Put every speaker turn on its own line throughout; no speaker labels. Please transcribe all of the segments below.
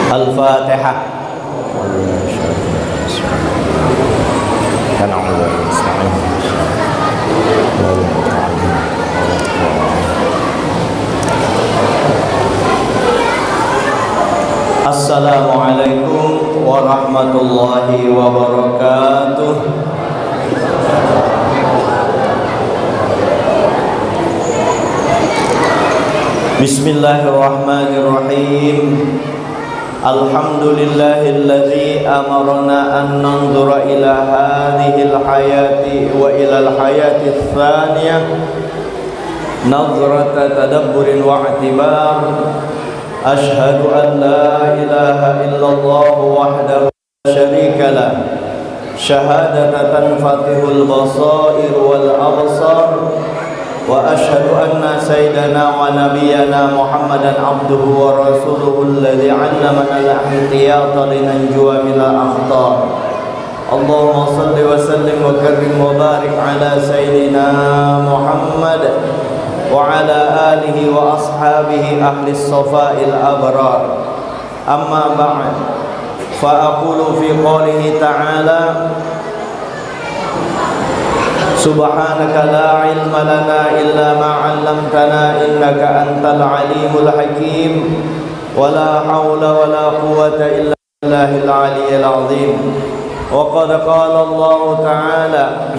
Al-Fatihah. Assalamualaikum warahmatullahi wabarakatuh. Bismillahirrahmanirrahim. Alhamdulillahilladzi amarna an nanzura ila hadhil hayati wa ilal hayati tsaniyah nazrata tadabburin wa i'tibar. Ashhadu an la ilaha illallah wahdahu la syarika lah syahadatan fatihul basair wal absar. Wa ashhadu anna sayyidana wa nabiyyana Muhammadan abduhu wa rasuluhu alladhi 'allamana al-ihtiyata linanjuwa minal akhtar. Allahumma salli wa sallim wa karrim wa barik ala sayyidina Muhammad wa ala alihi wa ashabihi ahli as-safa'il abrar. Amma ba'd, fa aqulu fi qawlihi ta'ala Subhanaka la ilma lana illa ma 'allamtana innaka antal alimul hakim. Wa la hawla wa la quwwata illa billahil aliyyil azim. Wa qad qala Allah ta'ala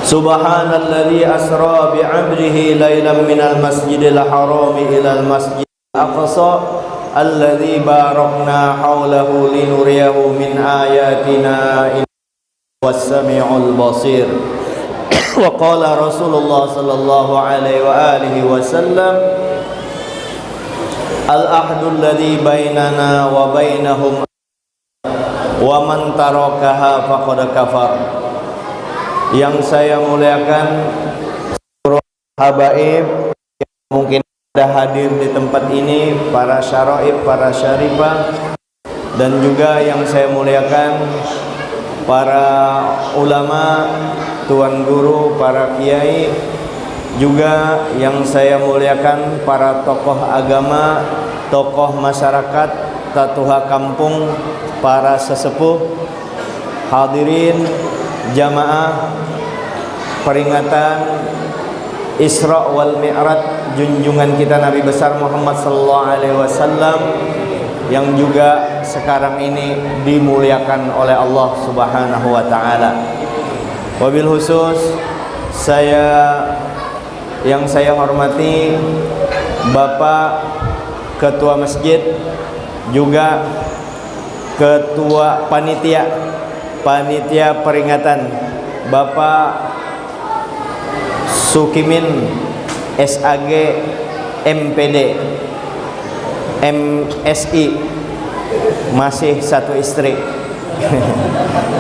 Subhanalladzi asra bi 'abdihi lailan minal masjidil haram ilal masjidil aqsa alladzi barakna hawlahu linuriyahu min ayatina was-sami'ul basir. Wa qala Rasulullah sallallahu alaihi wa alihi wasallam al-ahdu alladhi bainana wa bainahum wa man tarakaha faqad kafar. Yang saya muliakan seluruh habaib yang mungkin ada hadir di tempat ini, para syaraib, para syarifah, dan juga yang saya muliakan para ulama, tuan guru, para kiai, juga yang saya muliakan para tokoh agama, tokoh masyarakat, tatuha kampung, para sesepuh, hadirin jamaah peringatan Isra wal Mi'raj junjungan kita Nabi besar Muhammad sallallahu alaihi wasallam yang juga sekarang ini dimuliakan oleh Allah Subhanahu wa taala. Wabil khusus yang saya hormati Bapak Ketua Masjid, juga Ketua Panitia Peringatan Bapak Sukimin SAG MPD MSI, masih satu istri.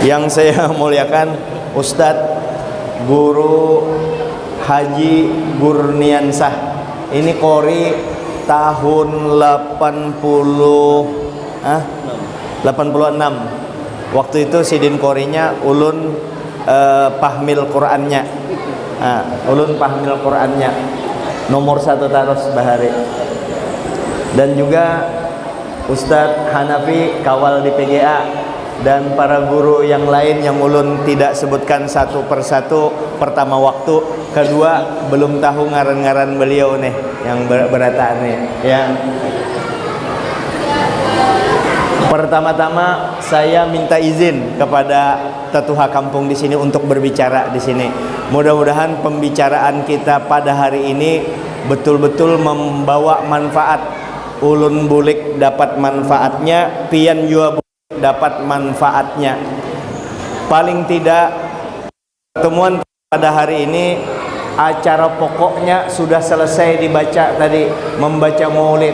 Yang saya muliakan Ustadz Guru Haji Gurniansah. Ini Kori tahun 86. Waktu itu sidin Korinya ulun pahmil Qur'annya. Ulun pahmil Qur'annya nomor 1 taros bahari. Dan juga Ustadz Hanafi kawal di PGA, dan para guru yang lain yang ulun tidak sebutkan satu persatu. Pertama waktu, kedua belum tahu ngaran-ngaran beliau nih yang berataan nih ya. Pertama-tama saya minta izin kepada tetuha kampung di sini untuk berbicara di sini. Mudah-mudahan pembicaraan kita pada hari ini betul-betul membawa manfaat. Ulun bulik dapat manfaatnya, pian jua bulik dapat manfaatnya. Paling tidak pertemuan pada hari ini acara pokoknya sudah selesai dibaca tadi, membaca maulid.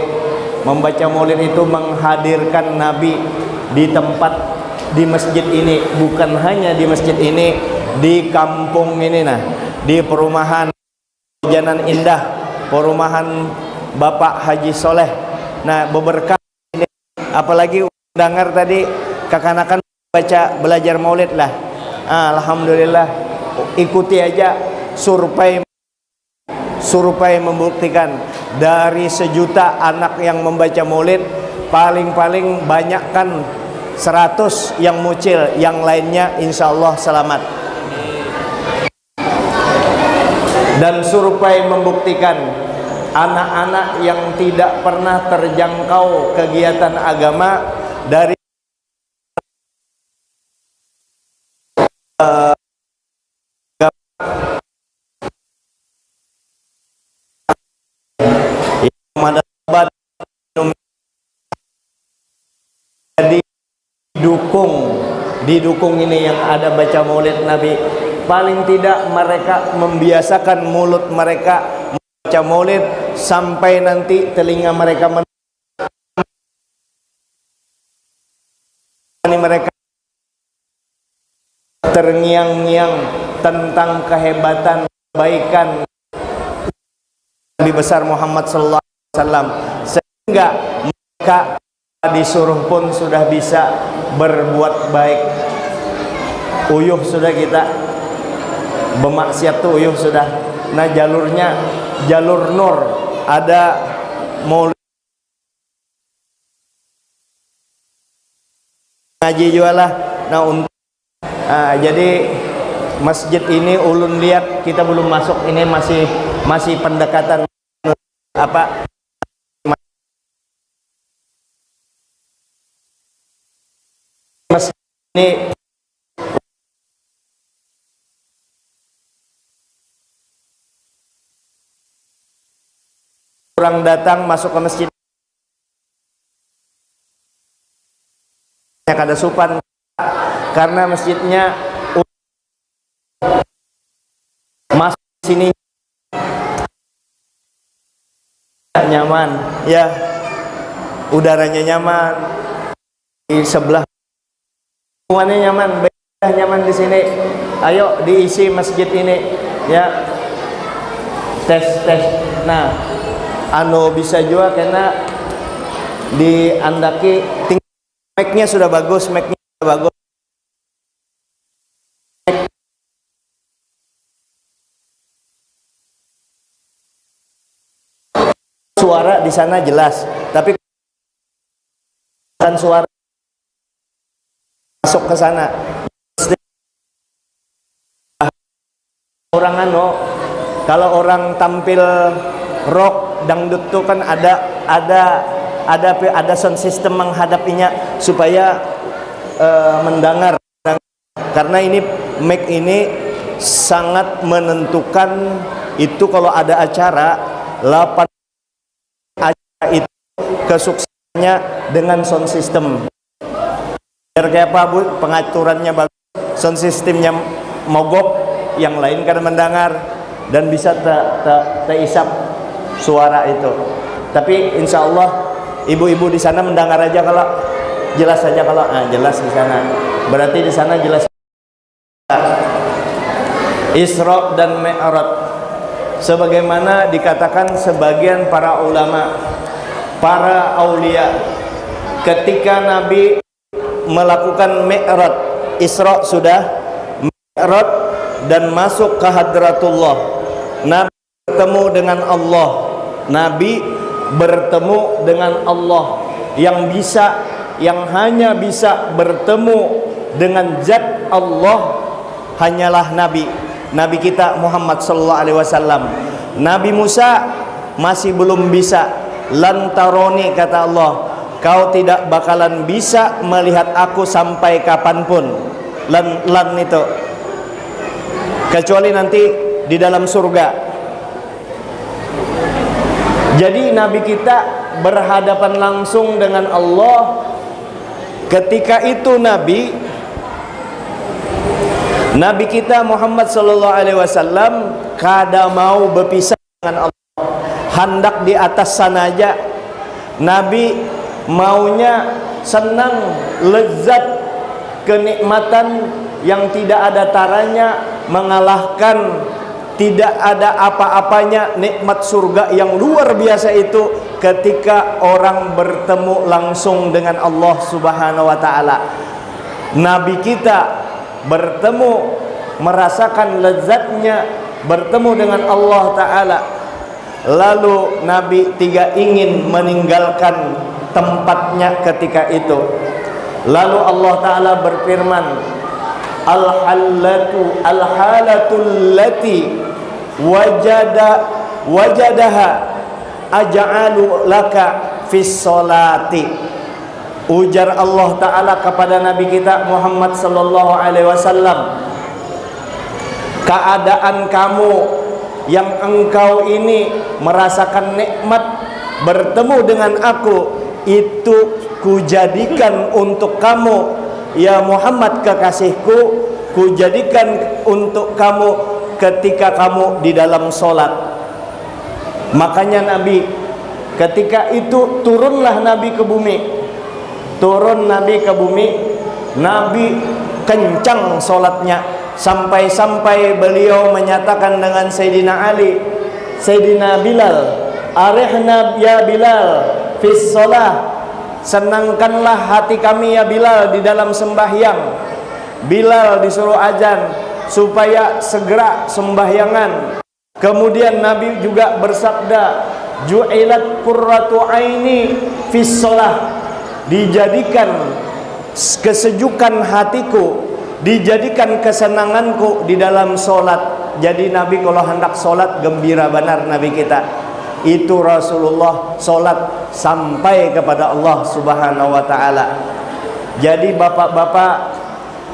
Membaca maulid itu menghadirkan Nabi di tempat, di masjid ini, bukan hanya di masjid ini, di kampung ini di perumahan Janan Indah, perumahan Bapak Haji Soleh. Beberkah ini, apalagi dengar tadi kekanakan belajar maulid lah. Alhamdulillah, ikuti aja survei membuktikan dari 1 juta anak yang membaca maulid, paling-paling banyak kan 100 yang mucil, yang lainnya insya Allah selamat. Dan survei membuktikan anak-anak yang tidak pernah terjangkau kegiatan agama dari jadi didukung ini yang ada baca maulid Nabi, paling tidak mereka membiasakan mulut mereka membaca maulid sampai nanti telinga mereka mereka terngiang-ngiang tentang kehebatan kebaikan Nabi besar Muhammad sallallahu alaihi wasallam, sehingga mereka disuruh pun sudah bisa berbuat baik. Uyuh sudah kita bermaksiat tuh uyuh sudah. Nah jalurnya jalur nur, ada maulid ngaji juga lah. Jadi masjid ini ulun lihat kita belum masuk, ini masih pendekatan apa masjid ini orang datang masuk ke masjid ada supan karena masjidnya masuk sini nyaman ya, udaranya nyaman, di sebelah semuanya nyaman, nyaman di sini. Ayo diisi masjid ini ya, tes. Nah bisa juga karena di andaki mic-nya sudah bagus, suara di sana jelas, tapi kan suara masuk ke sana. Kalau orang tampil rock dangdut tuh kan ada sound system menghadapinya supaya mendengar. Karena ini mic ini sangat menentukan itu kalau ada acara 8 acara itu kesuksesannya dengan sound system. Biar kayak apa Bu, pengaturannya bagus, sound systemnya mogok, yang lain kan mendengar dan bisa terisap suara itu. Tapi insya Allah ibu-ibu di sana mendengar aja, kalau jelas saja, kalau jelas di sana berarti di sana jelas. Isra dan Mi'raj sebagaimana dikatakan sebagian para ulama, para aulia, ketika Nabi melakukan Mi'raj, Isra sudah, Mi'raj dan masuk ke hadratullah, Nabi bertemu dengan Allah. Nabi bertemu dengan Allah yang hanya bisa bertemu dengan zat Allah hanyalah Nabi kita Muhammad sallallahu alaihi wasallam. Nabi Musa masih belum bisa. Lantaroni kata Allah, kau tidak bakalan bisa melihat aku sampai kapanpun. Lan itu kecuali nanti di dalam surga. Jadi Nabi kita berhadapan langsung dengan Allah. Ketika itu Nabi kita Muhammad sallallahu alaihi wasallam kada mau berpisah dengan Allah, hendak di atas sana aja. Nabi maunya senang, lezat, kenikmatan yang tidak ada taranya, mengalahkan tidak ada apa-apanya nikmat surga yang luar biasa itu ketika orang bertemu langsung dengan Allah Subhanahu wa taala. Nabi kita bertemu, merasakan lezatnya bertemu dengan Allah taala. Lalu Nabi ingin meninggalkan tempatnya ketika itu. Lalu Allah Ta'ala berfirman, al-halatul lati wajadaha aj'alu laka fis solati. Ujar Allah Ta'ala kepada Nabi kita Muhammad sallallahu alaihi wasallam, keadaan kamu yang engkau ini merasakan nikmat bertemu dengan aku, itu kujadikan untuk kamu ya Muhammad kekasihku, kujadikan untuk kamu ketika kamu di dalam solat. Makanya Nabi ketika itu turunlah Nabi ke bumi. Turun Nabi ke bumi, Nabi kencang solatnya, sampai-sampai beliau menyatakan dengan Sayyidina Ali, Sayyidina Bilal, arihna ya Bilal fis solah, senangkanlah hati kami ya Bilal di dalam sembahyang. Bilal disuruh azan supaya segera sembahyangan. Kemudian Nabi juga bersabda, ju'ilat qurratu aini fis solah, dijadikan kesejukan hatiku, dijadikan kesenanganku di dalam solat. Jadi Nabi kalau hendak solat gembira benar Nabi kita. Itu Rasulullah solat sampai kepada Allah Subhanahu wa Ta'ala. Jadi bapak-bapak,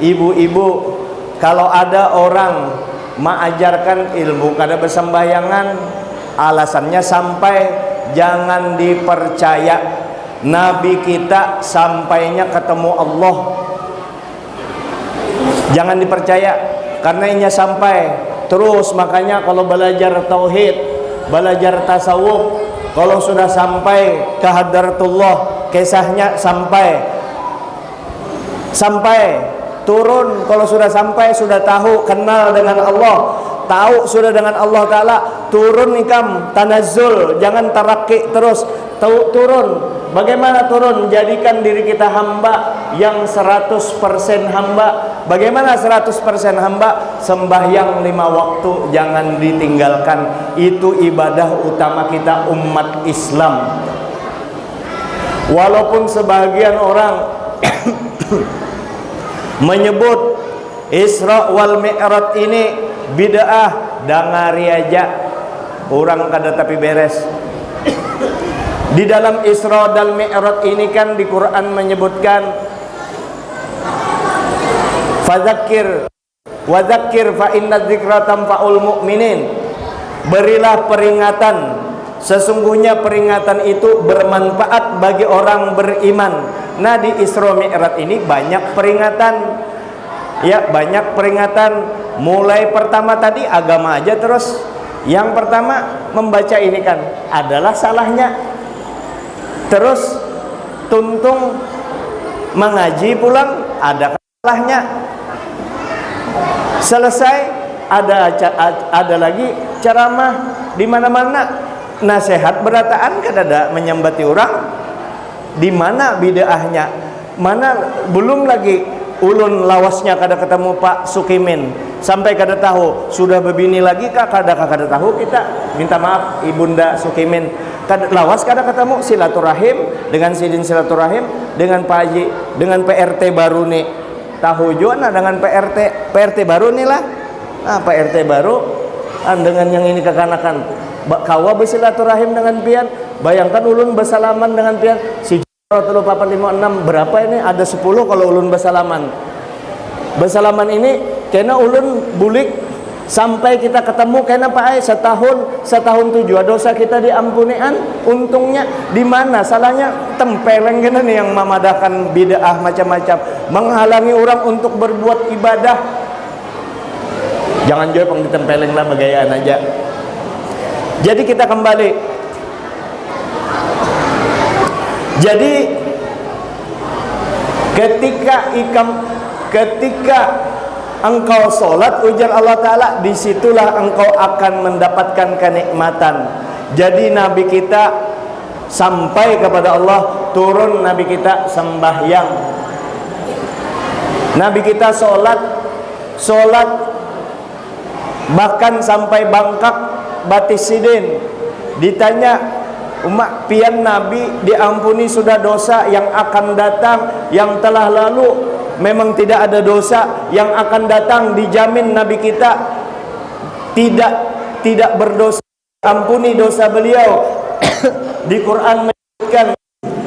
ibu-ibu, kalau ada orang mengajarkan ilmu kada bersembahyangan, alasannya sampai, jangan dipercaya. Nabi kita sampainya ketemu Allah, jangan dipercaya karena inya sampai terus. Makanya kalau belajar tauhid, belajar tasawuf, kalau sudah sampai ke hadratullah, kisahnya sampai turun. Kalau sudah sampai, sudah tahu, kenal dengan Allah, tahu sudah dengan Allah Ta'ala, turun ikam tanazzul, jangan tarakki terus, turun. Bagaimana turun? Jadikan diri kita hamba yang 100% hamba. Bagaimana 100% hamba? Sembahyang 5 waktu jangan ditinggalkan. Itu ibadah utama kita umat Islam. Walaupun sebagian orang menyebut Isra wal Mi'raj ini bid'ah, dangari aja, orang kada tapi beres. Di dalam Isra dan Mi'raj ini kan di Quran menyebutkan fadzakir wa dzakir fa inna dzikra tanfa'ul mu'minin. Berilah peringatan, sesungguhnya peringatan itu bermanfaat bagi orang beriman. Nah, di Isra Mi'raj ini banyak peringatan. Ya, banyak peringatan. Mulai pertama tadi agama aja terus. Yang pertama membaca ini kan adalah salahnya. Terus tuntung mengaji pulang ada salahnya. Selesai ada lagi ceramah di mana-mana, nasihat berataan kan ada menyambati orang. Di mana bid'ahnya? Mana belum lagi ulun lawasnya kada ketemu Pak Sukimin, sampai kada tahu sudah begini lagi kak kada tahu. Kita minta maaf Ibunda Sukimin, lawas kada ketemu silaturahim dengan sidin silaturahim dengan Pak Haji, dengan PRT baru nih tahu juga dengan PRT baru nih lah. PRT baru dengan yang ini kekanakan kawa bersilaturahim dengan pian. Bayangkan ulun bersalaman dengan pian si 3456 berapa ini, ada 10 kalau ulun bersalaman ini kena ulun bulik sampai kita ketemu kena Pak Ai setahun 7 dosa kita diampunian. Untungnya di mana salahnya? Tempeleng kena nih yang memadahkan bid'ah macam-macam, menghalangi orang untuk berbuat ibadah. Jangan jauh pang ditempeleng lah bagayaan aja. Jadi kita kembali. Jadi ketika engkau sholat, ujar Allah Ta'ala, disitulah engkau akan mendapatkan kenikmatan. Jadi Nabi kita sampai kepada Allah, turun Nabi kita sembahyang, Nabi kita sholat bahkan sampai bangkak batis sidin. Ditanya umat pian Nabi diampuni sudah dosa yang akan datang, yang telah lalu memang tidak ada dosa, yang akan datang dijamin Nabi kita tidak berdosa, ampuni dosa beliau. Di Quran menyebutkan,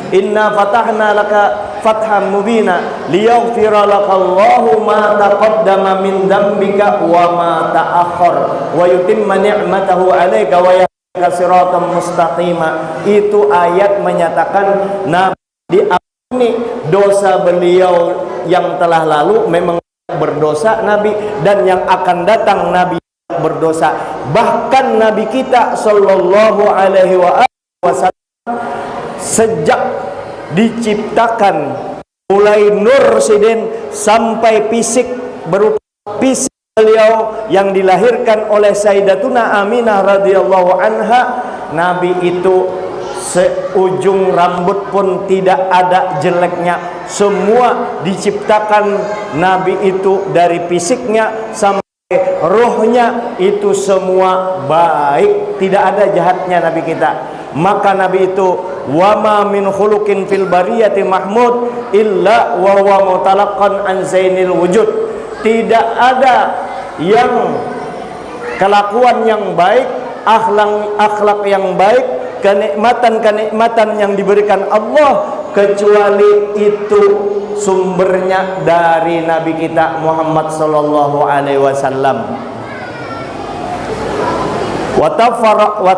inna fatahna laka fatham mubina liyaghfira lakallahu ma taqaddama min dzambika wa ma ta'akhkhar wa yutimma ni'matahu 'alaika wa yahdika siratan mustaqima. Itu ayat menyatakan Nabi diampuni dosa beliau yang telah lalu, memang berdosa Nabi, dan yang akan datang Nabi berdosa. Bahkan Nabi kita sallallahu alaihi wasallam sejak diciptakan, mulai nur sidin sampai fisik berupa fisik beliau yang dilahirkan oleh Sayyidatuna Aminah radhiyallahu anha, Nabi itu seujung rambut pun tidak ada jeleknya. Semua diciptakan Nabi itu dari fisiknya sampai rohnya itu semua baik, tidak ada jahatnya Nabi kita. Maka Nabi itu wa ma min khuluqin fil bariyati mahmud illa wa huwa mutalaqqan an zainil wujud. Tidak ada yang kelakuan yang baik, akhlak yang baik, kenikmatan yang diberikan Allah, kecuali itu sumbernya dari Nabi kita Muhammad sallallahu alaihi wasallam. Wa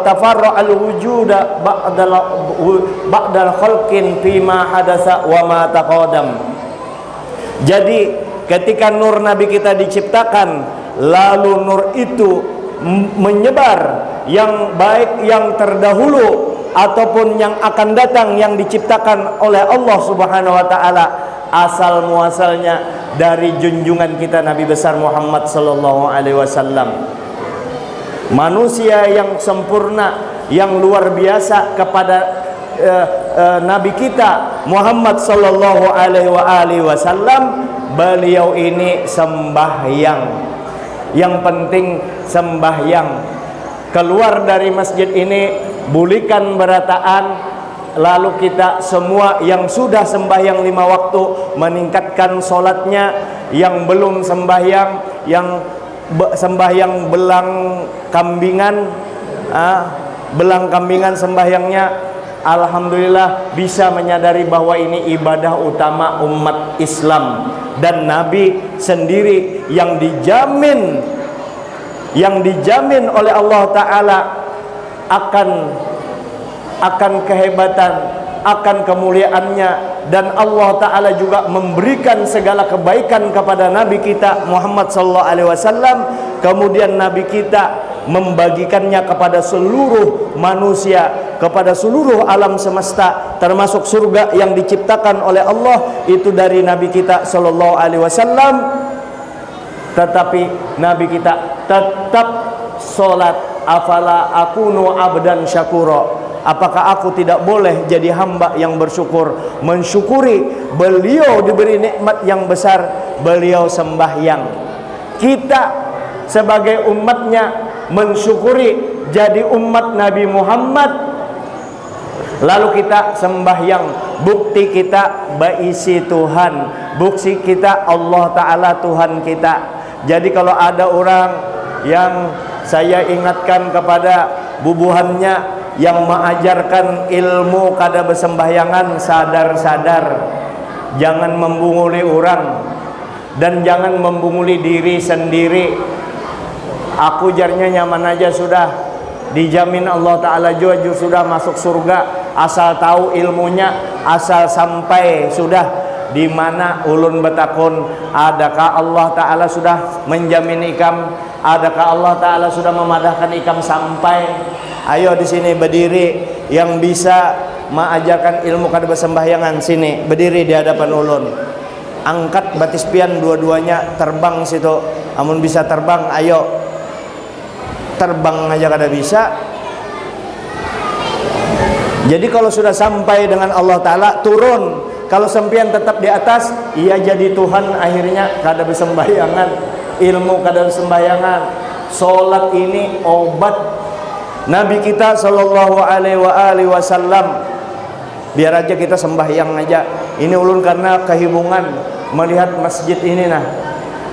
tafarra al-wujuda ba'dal khalqin fima hadasa wa ma taqaddam. Jadi ketika nur Nabi kita diciptakan, lalu nur itu menyebar, yang baik yang terdahulu ataupun yang akan datang yang diciptakan oleh Allah Subhanahu wa taala, asal muasalnya dari junjungan kita Nabi besar Muhammad sallallahu alaihi wasallam. Manusia yang sempurna, yang luar biasa kepada Nabi kita Muhammad sallallahu alaihi wasallam, beliau ini sembahyang. Yang penting sembahyang. Keluar dari masjid ini bulikan berataan, lalu kita semua yang sudah sembahyang 5 waktu meningkatkan solatnya, yang belum sembahyang, yang sembahyang belang kambingan sembahyangnya, alhamdulillah bisa menyadari bahwa ini ibadah utama umat Islam, dan Nabi sendiri yang dijamin oleh Allah Ta'ala akan kehebatan, akan kemuliaannya, dan Allah Ta'ala juga memberikan segala kebaikan kepada Nabi kita Muhammad sallallahu alaihi wasallam. Kemudian Nabi kita membagikannya kepada seluruh manusia, kepada seluruh alam semesta, termasuk surga yang diciptakan oleh Allah itu dari Nabi kita sallallahu alaihi wasallam. Tetapi Nabi kita tetap sholat. Afala akunu abdan syakura, apakah aku tidak boleh jadi hamba yang bersyukur, mensyukuri beliau diberi nikmat yang besar, beliau sembahyang. Kita sebagai umatnya mensyukuri jadi umat Nabi Muhammad, lalu kita sembahyang. Bukti kita berisi Tuhan, bukti kita Allah Ta'ala Tuhan kita. Jadi kalau ada orang yang saya ingatkan kepada bubuhannya yang mengajarkan ilmu kada bersembahyangan, sadar-sadar jangan membunguli orang dan jangan membunguli diri sendiri. Aku jarnya nyaman aja sudah, dijamin Allah Ta'ala juga sudah masuk surga, asal tahu ilmunya, asal sampai sudah. Di mana ulun betakun, adakah Allah Ta'ala sudah menjamin ikam? Adakah Allah Ta'ala sudah memadahkan ikam sampai? Ayo di sini berdiri yang bisa mengajarkan ilmu kada bersembahyangan, sini berdiri di hadapan ulun. Angkat batis pian dua-duanya, terbang situ. Amun bisa terbang, ayo terbang aja kada bisa. Jadi kalau sudah sampai dengan Allah Ta'ala, turun. Kalau sempian tetap di atas, ia jadi Tuhan akhirnya kada bersembahyangan, ilmu kada bersembahyangan. Solat ini obat Nabi kita sallallahu alaihi wasallam. Biar aja kita sembahyang aja. Ini ulun karena kehibungan melihat masjid ini nah.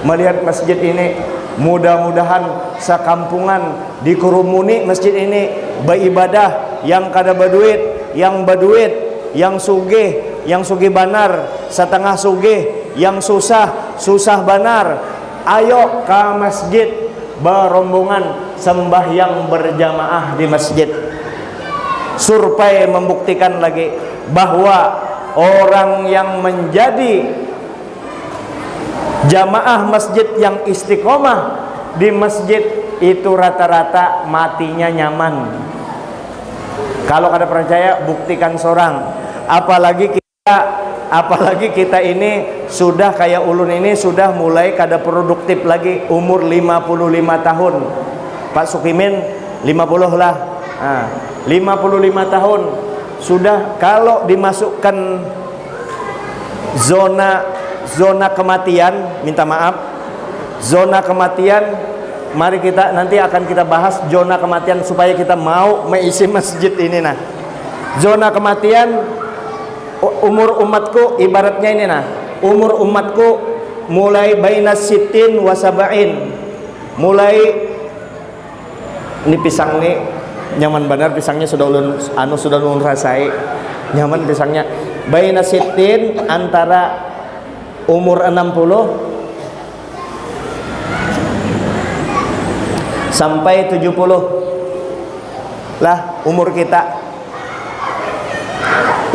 Melihat masjid ini, mudah-mudahan sakampungan dikerumuni masjid ini beribadah, yang kada berduit, yang berduit, yang sugih banar, setengah sugih, yang susah banar. Ayo ke masjid berombongan sembahyang berjamaah di masjid. Survei membuktikan lagi bahwa orang yang menjadi jamaah masjid yang istiqomah di masjid itu rata-rata matinya nyaman. Kalau kada percaya buktikan seorang. Apalagi kita ini sudah kayak ulun ini sudah mulai kada produktif lagi, umur 55 tahun. Pak Sukimin 50 lah. 55 tahun sudah, kalau dimasukkan zona kematian, minta maaf, zona kematian, mari kita nanti akan kita bahas zona kematian supaya kita mau mengisi masjid ini nah. Zona kematian umur umatku ibaratnya ini nah. Umur umatku mulai bainas sitin wa sab'in. Mulai ini pisang nih nyaman benar, pisangnya sudah ulun rasai. Nyaman pisangnya. Baina sitin, antara umur 60 sampai 70 lah umur kita.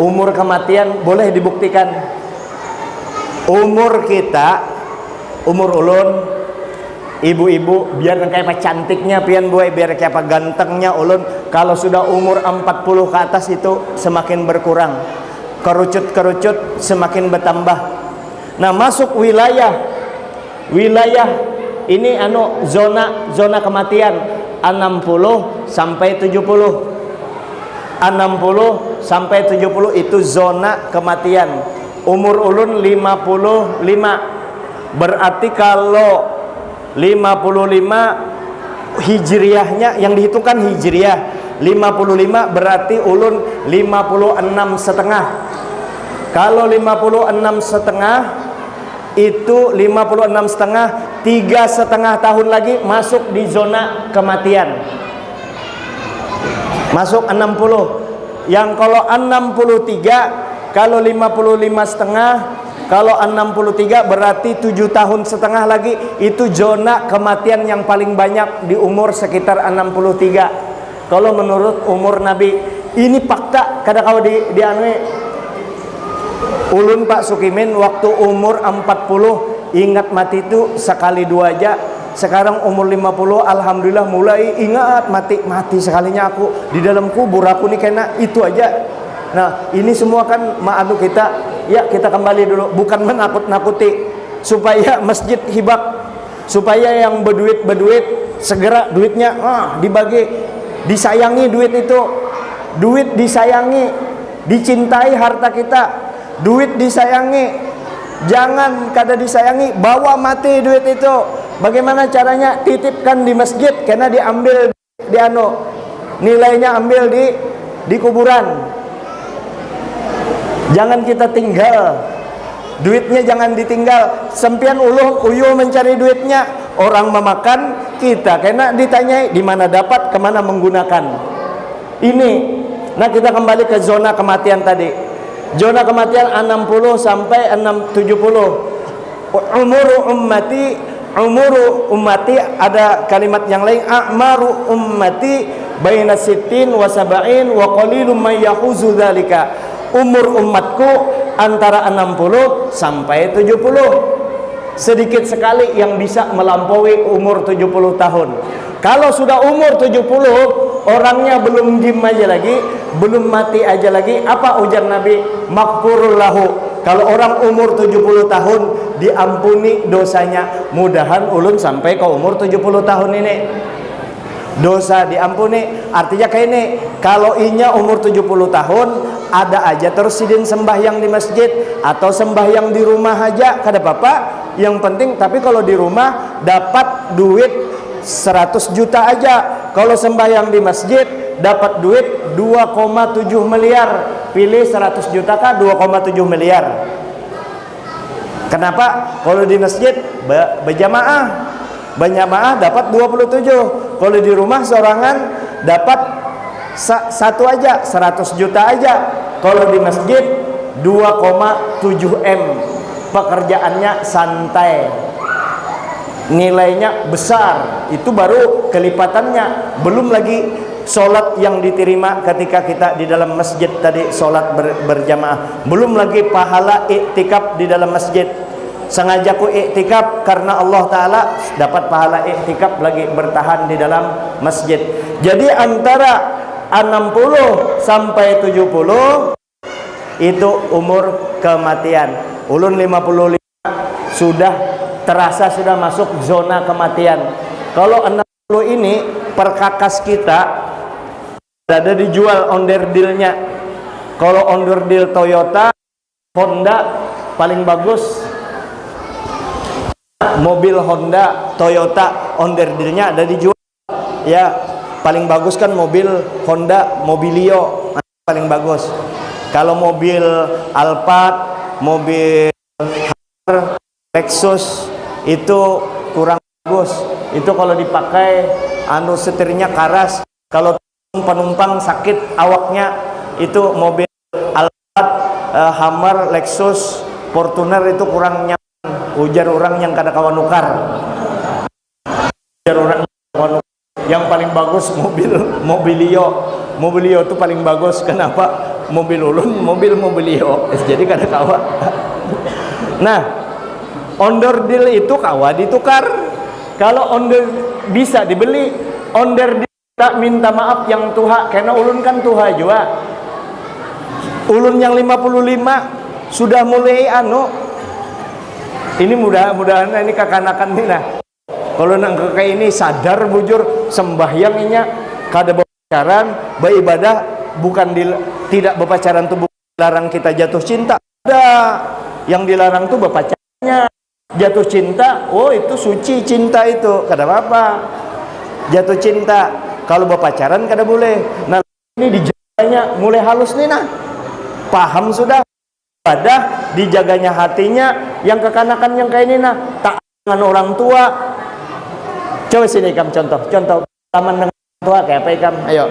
Umur kematian boleh dibuktikan. Umur kita, umur ulun, ibu-ibu biar kayak apa cantiknya pian boy, biar kayak apa gantengnya ulun, kalau sudah umur 40 ke atas itu semakin berkurang, kerucut semakin bertambah. Nah, masuk wilayah ini zona kematian 60 sampai 70. 60 sampai 70 itu zona kematian. Umur ulun 55. Berarti kalau 55 hijriahnya yang dihitungkan hijriah 55 berarti ulun 56 setengah. Kalau 56 setengah itu 56 setengah 3,5 tahun lagi masuk di zona kematian, masuk 60. Yang kalau 63, kalau 55 setengah, kalau 63 berarti 7 tahun setengah lagi itu zona kematian yang paling banyak di umur sekitar 63. Kalau menurut umur Nabi, ini fakta kada kau dianui. Ulun Pak Sukimin waktu umur 40 ingat mati itu sekali dua aja. Sekarang umur 50 alhamdulillah mulai ingat mati sekalinya aku di dalam kubur aku nih kena itu aja. Nah, ini semua kan ma'adu kita. Ya, kita kembali dulu, bukan menakut-nakuti supaya masjid hibak, supaya yang berduit segera duitnya dibagi, disayangi duit itu. Duit disayangi, dicintai harta kita. Duit disayangi, jangan kada disayangi, bawa mati duit itu. Bagaimana caranya? Titipkan di masjid, karena diambil nilainya ambil di kuburan. Jangan kita tinggal, duitnya jangan ditinggal. Sempian uyuh mencari duitnya, orang memakan kita kena ditanyai di mana dapat, kemana menggunakan. Ini, nah kita kembali ke zona kematian tadi. Zona kematian 60 sampai 70. Umuru ummati ada kalimat yang lain, a'maru ummati baina sittin wa sab'in wa qalilum may yahuzu dzalika. Umur umatku antara 60 sampai 70. Sedikit sekali yang bisa melampaui umur 70 tahun. Kalau sudah umur 70, orangnya belum dim aja lagi, belum mati aja lagi, apa ujar Nabi? Maghfurul lahu. Kalau orang umur 70 tahun diampuni dosanya. Mudahan ulun sampai ke umur 70 tahun ini dosa diampuni. Artinya kayak ini, kalau inya umur 70 tahun ada aja terus sidin sembahyang di masjid atau sembahyang di rumah aja kada apa-apa. Yang penting, tapi kalau di rumah dapat duit 100 juta aja, kalau sembahyang di masjid dapat duit 2,7 miliar. Pilih 100 juta kah 2,7 miliar. Kenapa? Kalau di masjid berjamaah dapat 27. Kalau di rumah seorangan dapat satu aja 100 juta aja. Kalau di masjid 2,7 M. Pekerjaannya santai, nilainya besar. Itu baru kelipatannya. Belum lagi sholat yang diterima ketika kita di dalam masjid tadi, sholat berjamaah. Belum lagi pahala iktikaf di dalam masjid. Sengaja ku iktikaf karena Allah Ta'ala, dapat pahala iktikaf lagi bertahan di dalam masjid. Jadi antara 60 sampai 70 itu umur kematian. Ulun 55 sudah terasa sudah masuk zona kematian. Kalau 60 ini perkakas kita ada dijual onderdilnya. Kalau onderdil Toyota, Honda paling bagus. Mobil Honda, Toyota onderdilnya ada dijual. Ya, paling bagus kan mobil Honda, Mobilio paling bagus. Kalau mobil Alphard, mobil Lexus itu kurang bagus. Itu kalau dipakai setirnya karas, kalau penumpang sakit awaknya. Itu mobil Alphard, Hammer, Lexus, Fortuner itu kurang nyaman. Ujar orang yang kada kawan nukar. Ujar orang yang paling bagus Mobilio itu paling bagus. Kenapa? Mobil ulun Mobilio. Jadi kada kawa. Nah, onderdil itu kawa ditukar. Kalau onder bisa dibeli, onderdil tak minta maaf yang tuha, karena ulun kan tuha juga. Ulun yang 55 sudah mulai ini mudah-mudahan ini kekanakan ini nah. Kalau nang kayak ini sadar bujur sembahyang inya kada berpacaran, beribadah bukan tidak berpacaran tuh bukan dilarang kita jatuh cinta. Ada yang dilarang tuh berpacarnya. Jatuh cinta, oh itu suci cinta itu, kada apa-apa. Jatuh cinta, kalau berpacaran kada boleh. Nah, ini dijaganya mulai halus nih nah. Paham sudah. Ibadah dijaganya hatinya, yang kekanakan yang kayak ini nah, tak dengan orang tua. Coba sini Ikam contoh salaman dengan orang tua kayak apa Ikam? Ayo.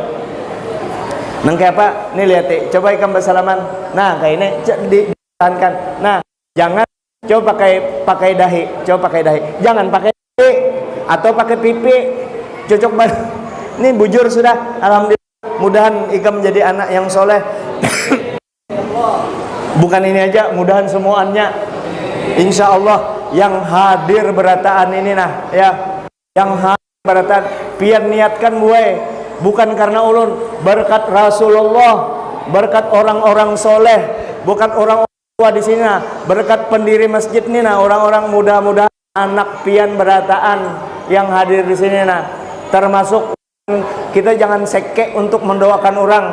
Nang kayak apa? Nih lihat coba Ikam bersalaman. Nah, kayak ini ditahankan. Nah, jangan coba pakai dahi, Jangan pakai dahi atau pakai pipi. Cocok banget. Ini bujur sudah. Alhamdulillah. Mudahan Ikam menjadi anak yang soleh. Bukan ini aja, mudahan semuanya. Insya Allah yang hadir berataan ini nah, ya, yang hadir berataan, pian niatkan buai, bukan karena ulun, berkat Rasulullah, berkat orang-orang soleh, bukan orang tua di sini nah, berkat pendiri masjid ini nah, orang-orang muda-muda, anak pian berataan yang hadir di sini nah, termasuk kita jangan sekek untuk mendoakan orang,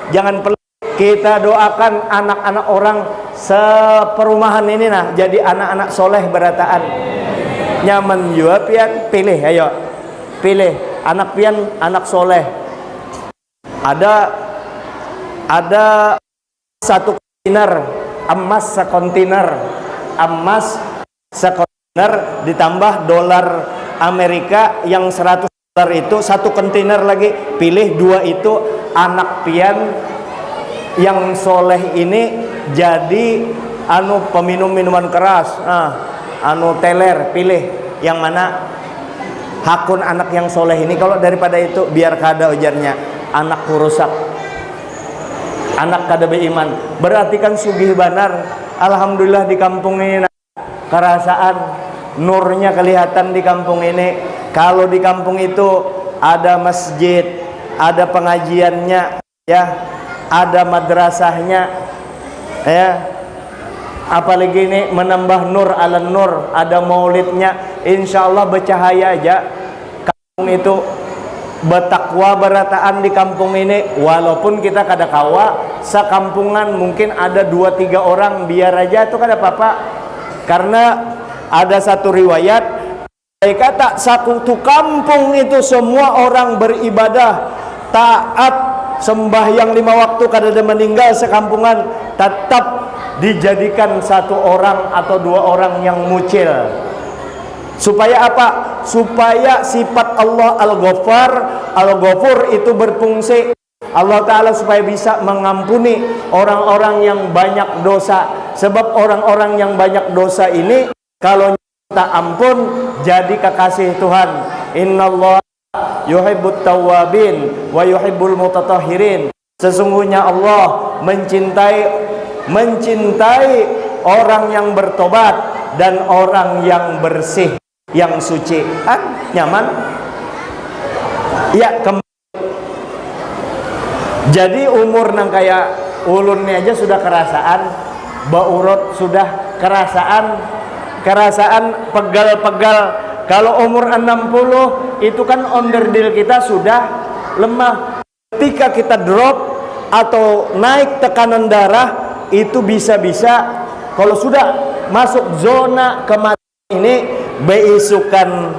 jangan kita doakan anak-anak orang seperumahan ini nah jadi anak-anak soleh berataan. Nyaman juga pian pilih, ayo pilih anak pian anak soleh. Ada satu kontainer emas sekontainer ditambah dolar Amerika yang 100 dolar itu satu kontainer lagi. Pilih dua itu anak pian yang soleh ini jadi peminum minuman keras, teler. Pilih yang mana hakun anak yang soleh ini. Kalau daripada itu biar kada ujarnya anakku rusak, anak kada beriman, berarti kan sugih banar. Alhamdulillah di kampung ini kerasaan nurnya kelihatan di kampung ini. Kalau di kampung itu ada masjid, ada pengajiannya, ya, ada madrasahnya, ya, apalagi ini menambah nur ala nur, ada maulidnya, insya Allah bercahaya aja kampung itu. Bertakwa berataan di kampung ini, walaupun kita kada kawa sekampungan mungkin ada 2-3 orang, biar aja itu kada apa-apa. Karena ada satu riwayat kata satu kampung itu semua orang beribadah, taat, sembahyang 5 waktu, kada meninggal sekampungan, tetap dijadikan 1 orang atau 2 orang yang mucil. Supaya apa? Supaya sifat Allah Al-Ghaffar, Al-Ghafur itu berfungsi. Allah Ta'ala supaya bisa mengampuni orang-orang yang banyak dosa. Sebab orang-orang yang banyak dosa ini kalau minta ampun jadi kekasih Tuhan. Innallaha yuhibbut tawwabin wa yuhibbul mutatahhirin. Sesungguhnya Allah mencintai orang yang bertobat dan orang yang bersih, yang suci. Nyaman? Ya, jadi umur nang kayak ulunnya aja sudah kerasaan, baurot sudah kerasaan pegal-pegal. Kalau umur 60 itu kan onderdil kita sudah lemah. Ketika kita drop atau naik tekanan darah itu bisa-bisa kalau sudah masuk zona kematian ini beisukan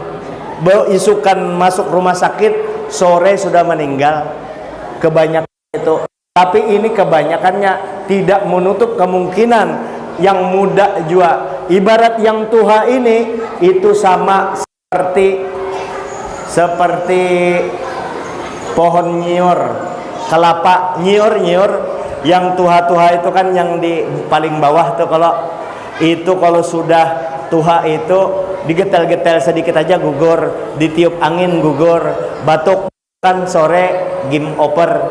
masuk rumah sakit, sore sudah meninggal. Kebanyakan itu, tapi ini kebanyakannya tidak menutup kemungkinan yang muda juga. Ibarat yang tua ini itu sama seperti pohon nyior, kelapa nyior yang tua itu kan yang di paling bawah tuh. Kalau sudah tua itu digetel-getel sedikit aja gugur, ditiup angin gugur, batuk kan sore game over.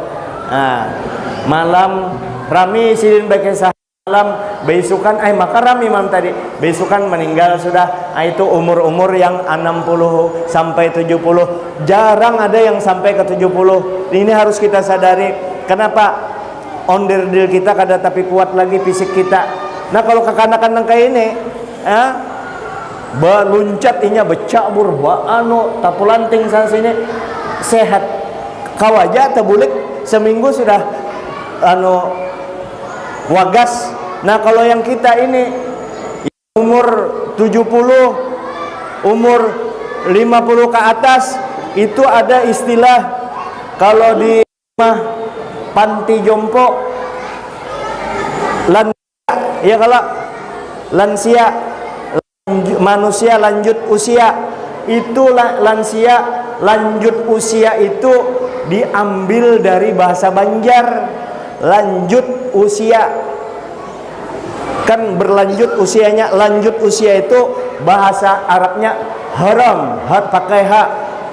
Malam rami silin bagai malam besukan maka rami malam tadi besukan meninggal sudah. Itu umur-umur yang 60 sampai 70. Jarang ada yang sampai ke 70. Ini harus kita sadari. Kenapa? Onderdil kita kada tapi kuat lagi fisik kita. Nah kalau kekanakan kayak ini beluncat inya becabur tapulanting sana sini sehat. Kau aja terbulik seminggu sudah wagas. Nah kalau yang kita ini umur 70, umur 50 ke atas, itu ada istilah kalau di panti jompo lansia, kalau lansia manusia lanjut usia, itu lansia lanjut usia itu diambil dari bahasa Banjar. Lanjut usia kan berlanjut usianya. Lanjut usia itu bahasa Arabnya haram, pakai hak,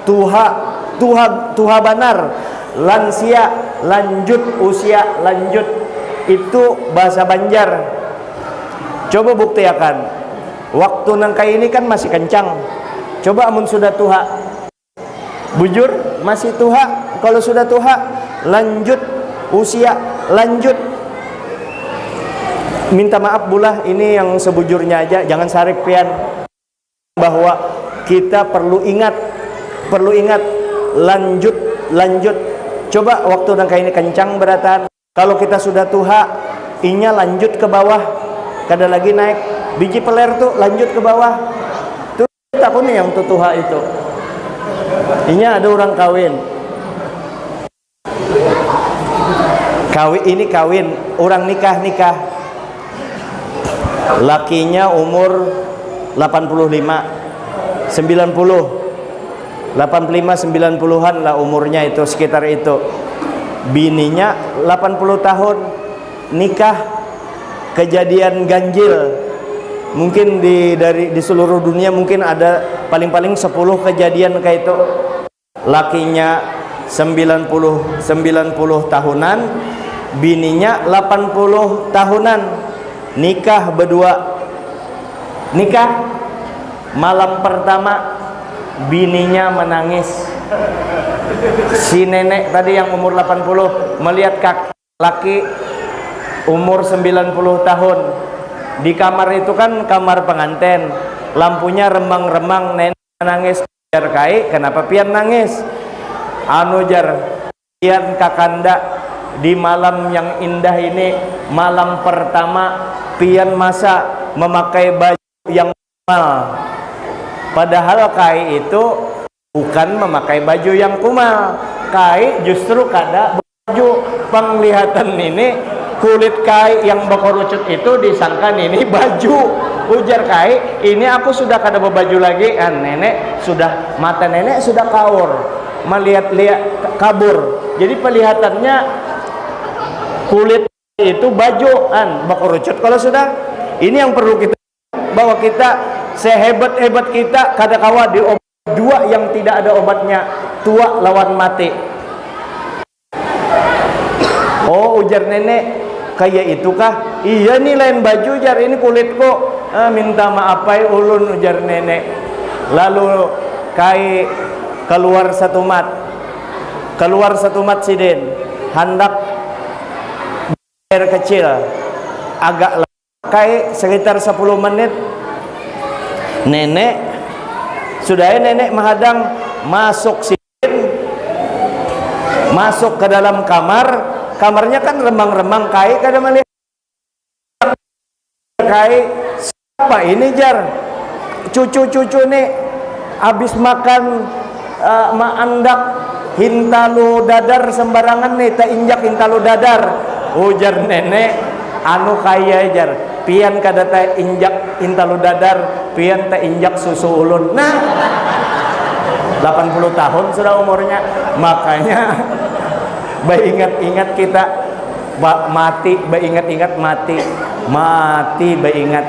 tuha benar. Lansia lanjut usia, lanjut itu bahasa Banjar. Coba buktikan waktu nangkai ini kan masih kencang. Coba amun sudah tuha, bujur masih tuha. Kalau sudah tuha lanjut usia, lanjut. Minta maaf bulah, ini yang sebujurnya aja, jangan sarik pian, bahwa kita perlu ingat lanjut. Coba waktu nangka ini kencang beratan. Kalau kita sudah tuha, inya lanjut ke bawah, kada lagi naik. Biji peler tuh lanjut ke bawah. Tuh takut nih yang tuha itu. Inya ada orang kawin, orang nikah. Lakinya umur 85, 90, 90-an lah umurnya itu, sekitar itu. Bininya 80 tahun, nikah, kejadian ganjil. Mungkin di seluruh dunia mungkin ada paling-paling 10 kejadian kayak itu. Lakinya 90 tahunan, bininya 80 tahunan, nikah berdua. Nikah malam pertama bininya menangis. Si nenek tadi yang umur 80 melihat laki umur 90 tahun di kamar itu kan kamar pengantin, lampunya remang-remang, nenek nangis. Jar kai, kenapa pian nangis? Pian kakanda di malam yang indah ini, malam pertama pian masa memakai baju yang mahal. Padahal kai itu bukan memakai baju yang kumal. Kai justru kada baju. Penglihatan ini kulit kai yang bekerucut itu disangka ini baju. Ujar kai, ini aku sudah kada berbaju lagi. Nenek sudah, mata nenek sudah kaur, melihat-lihat kabur. Jadi kelihatannya kulit itu baju bekerucut. Kalau sudah, ini yang perlu kita, bahwa kita sehebat-hebat kita kada kawa di obat dua yang tidak ada obatnya, tua lawan mati. Oh, ujar nenek, kayak itu kah? Iya nih lain baju jar, ini kulitku. Minta maaf pai ulun, ujar nenek. Lalu kai keluar satu mat sidin, hendak air kecil, agak kai sekitar 10 menit. Nenek sudah nenek menghadang masuk sidin, masuk ke dalam kamar. Kamarnya kan remang-remang, kai kada melihat. Kai siapa ini jar? Cucu-cucu nih habis makan maandak hintalu dadar sembarangan nih, tak injak hintalu dadar. Ujar nenek, anu kaya jar, pian kada tak injak hintalu dadar, pian tak injak susu ulun. Nah, 80 tahun sudah umurnya, makanya ingat-ingat kita mati, ingat-ingat mati, ingat.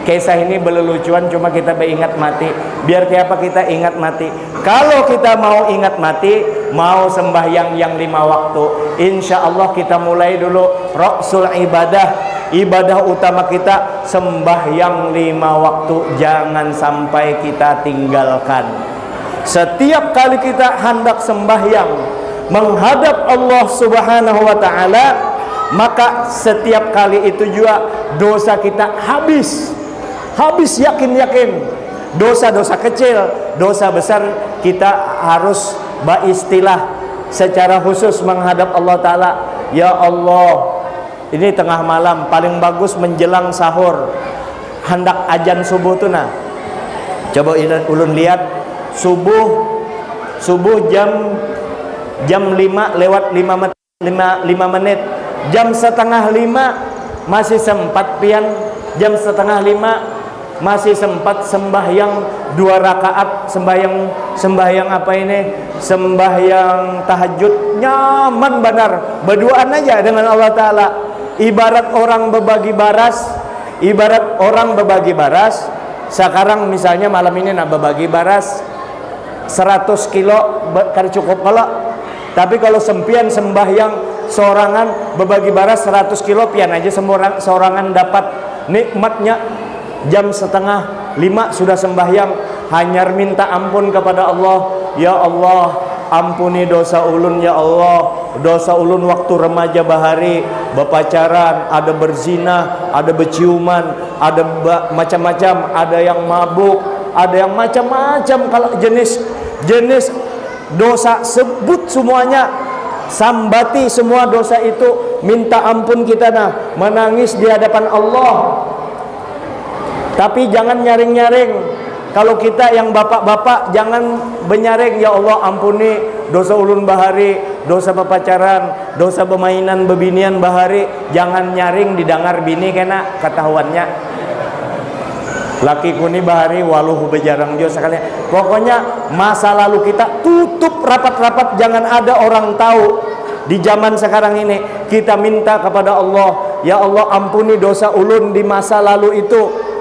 Kisah ini berlelucuan, cuma kita ingat mati. Biar kayak apa kita ingat mati. Kalau kita mau ingat mati, mau sembahyang yang 5 waktu, insya Allah kita mulai dulu rasul ibadah utama kita sembahyang 5 waktu. Jangan sampai kita tinggalkan. Setiap kali kita hendak sembahyang menghadap Allah Subhanahu wa ta'ala, maka setiap kali itu juga dosa kita habis yakin. Dosa-dosa kecil, dosa besar kita harus beristilah secara khusus menghadap Allah ta'ala. Ya Allah, ini tengah malam, paling bagus menjelang sahur, hendak ajan subuh tuh nah. Coba ulun lihat subuh jam 5 lewat 5 menit. Jam setengah 5 masih sempat pian. Jam setengah 5 masih sempat sembahyang 2 rakaat. Sembahyang apa ini? Sembahyang tahajud. Nyaman benar, berduaan aja dengan Allah Ta'ala. Ibarat orang berbagi baras. Sekarang misalnya malam ini nak berbagi baras 100 kilo kan cukup kalau. Tapi kalau sempian sembahyang sorangan berbagi baras 100 kilo pian aja sorangan dapat nikmatnya. Jam setengah 5 sudah sembahyang, hanyar minta ampun kepada Allah. Ya Allah, ampuni dosa ulun ya Allah. Dosa ulun waktu remaja bahari berpacaran, ada berzina, ada berciuman, ada macam-macam, ada yang mabuk, ada yang macam-macam. Kalau jenis dosa sebut semuanya, sambati semua dosa itu, minta ampun kita nah, menangis di hadapan Allah. Tapi jangan nyaring-nyaring. Kalau kita yang bapak-bapak jangan benyaring, ya Allah ampuni dosa ulun bahari, dosa berpacaran, dosa bermainan bebinian bahari. Jangan nyaring didengar bini kena ketahuannya. Laki kuni bahari waluh bejarang jo sekali. Pokoknya masa lalu kita tutup rapat-rapat, jangan ada orang tahu. Di zaman sekarang ini kita minta kepada Allah, ya Allah ampuni dosa ulun di masa lalu itu.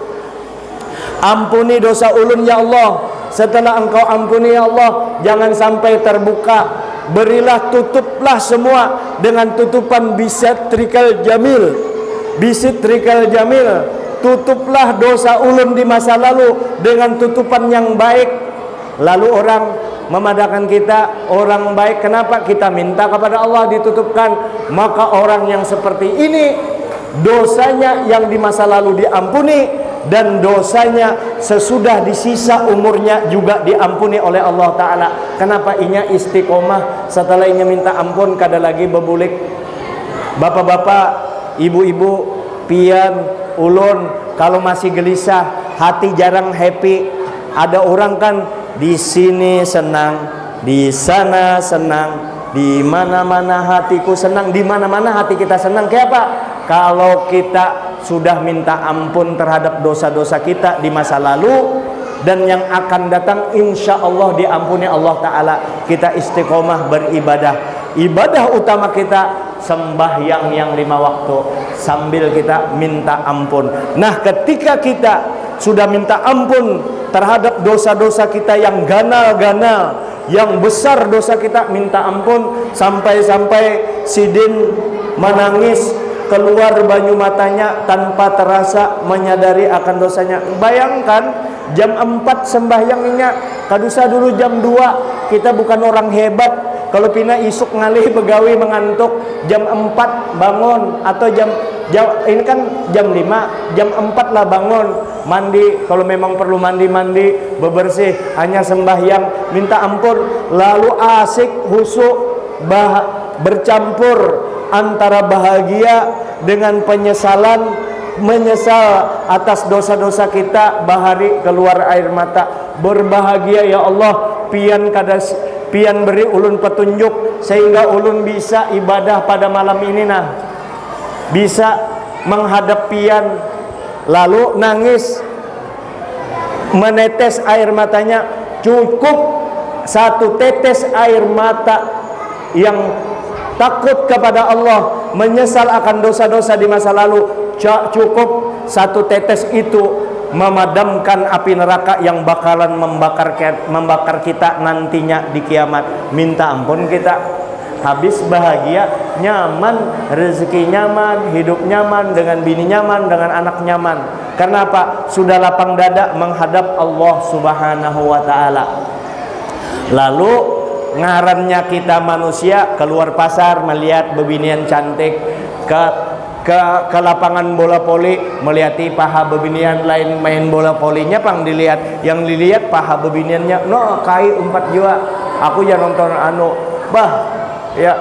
Ampuni dosa ulun ya Allah. Setelah engkau ampuni ya Allah, jangan sampai terbuka. Berilah, tutuplah semua dengan tutupan bisatrikal jamil. Bisatrikal jamil. Tutuplah dosa ulun di masa lalu dengan tutupan yang baik. Lalu orang memadakan kita orang baik. Kenapa kita minta kepada Allah ditutupkan? Maka orang yang seperti ini dosanya yang di masa lalu diampuni, dan dosanya sesudah disisa umurnya juga diampuni oleh Allah Ta'ala. Kenapa inya istiqomah setelah inya minta ampun kada lagi bebulik. Bapak-bapak, ibu-ibu, pian, ulun kalau masih gelisah, hati jarang happy, Ada orang kan di sini senang, di sana senang, di mana-mana hatiku senang, di mana-mana hati kita senang. Kayak apa? Kalau kita sudah minta ampun terhadap dosa-dosa kita di masa lalu, dan yang akan datang insya Allah diampuni Allah Ta'ala. Kita istiqomah beribadah. Ibadah utama kita sembahyang yang 5 waktu sambil kita minta ampun. Nah, ketika kita sudah minta ampun terhadap dosa-dosa kita yang ganal-ganal, yang besar dosa kita, minta ampun sampai-sampai Sidin menangis, keluar banyu matanya tanpa terasa menyadari akan dosanya. Bayangkan jam 4 sembahyangnya, kadusa dulu jam 2. Kita bukan orang hebat. Kalau pina isuk ngalih begawi mengantuk, jam 4 bangun, atau jam ini kan jam 5, jam 4 lah bangun, mandi, kalau memang perlu mandi bebersih, hanya sembahyang minta ampun, lalu asik khusyuk bercampur antara bahagia dengan penyesalan, menyesal atas dosa-dosa kita, bahari keluar air mata, berbahagia ya Allah, pian beri ulun petunjuk sehingga ulun bisa ibadah pada malam ini, nah bisa menghadap pian. Lalu nangis, menetes air matanya, cukup 1 tetes air mata yang takut kepada Allah, menyesal akan dosa-dosa di masa lalu, cukup 1 tetes itu memadamkan api neraka yang bakalan membakar kita nantinya di kiamat. Minta ampun kita, habis bahagia, nyaman, rezeki nyaman, hidup nyaman, dengan bini nyaman, dengan anak nyaman. Karena apa? Sudah lapang dada menghadap Allah Subhanahu wa Ta'ala. Lalu ngarannya kita manusia keluar pasar melihat bebinian cantik, ke lapangan bola voli melihati paha bebinian lain main bola volinya, pang dilihat, yang dilihat paha bebiniannya, no kai 4 jua, aku ya nonton anu bah ya.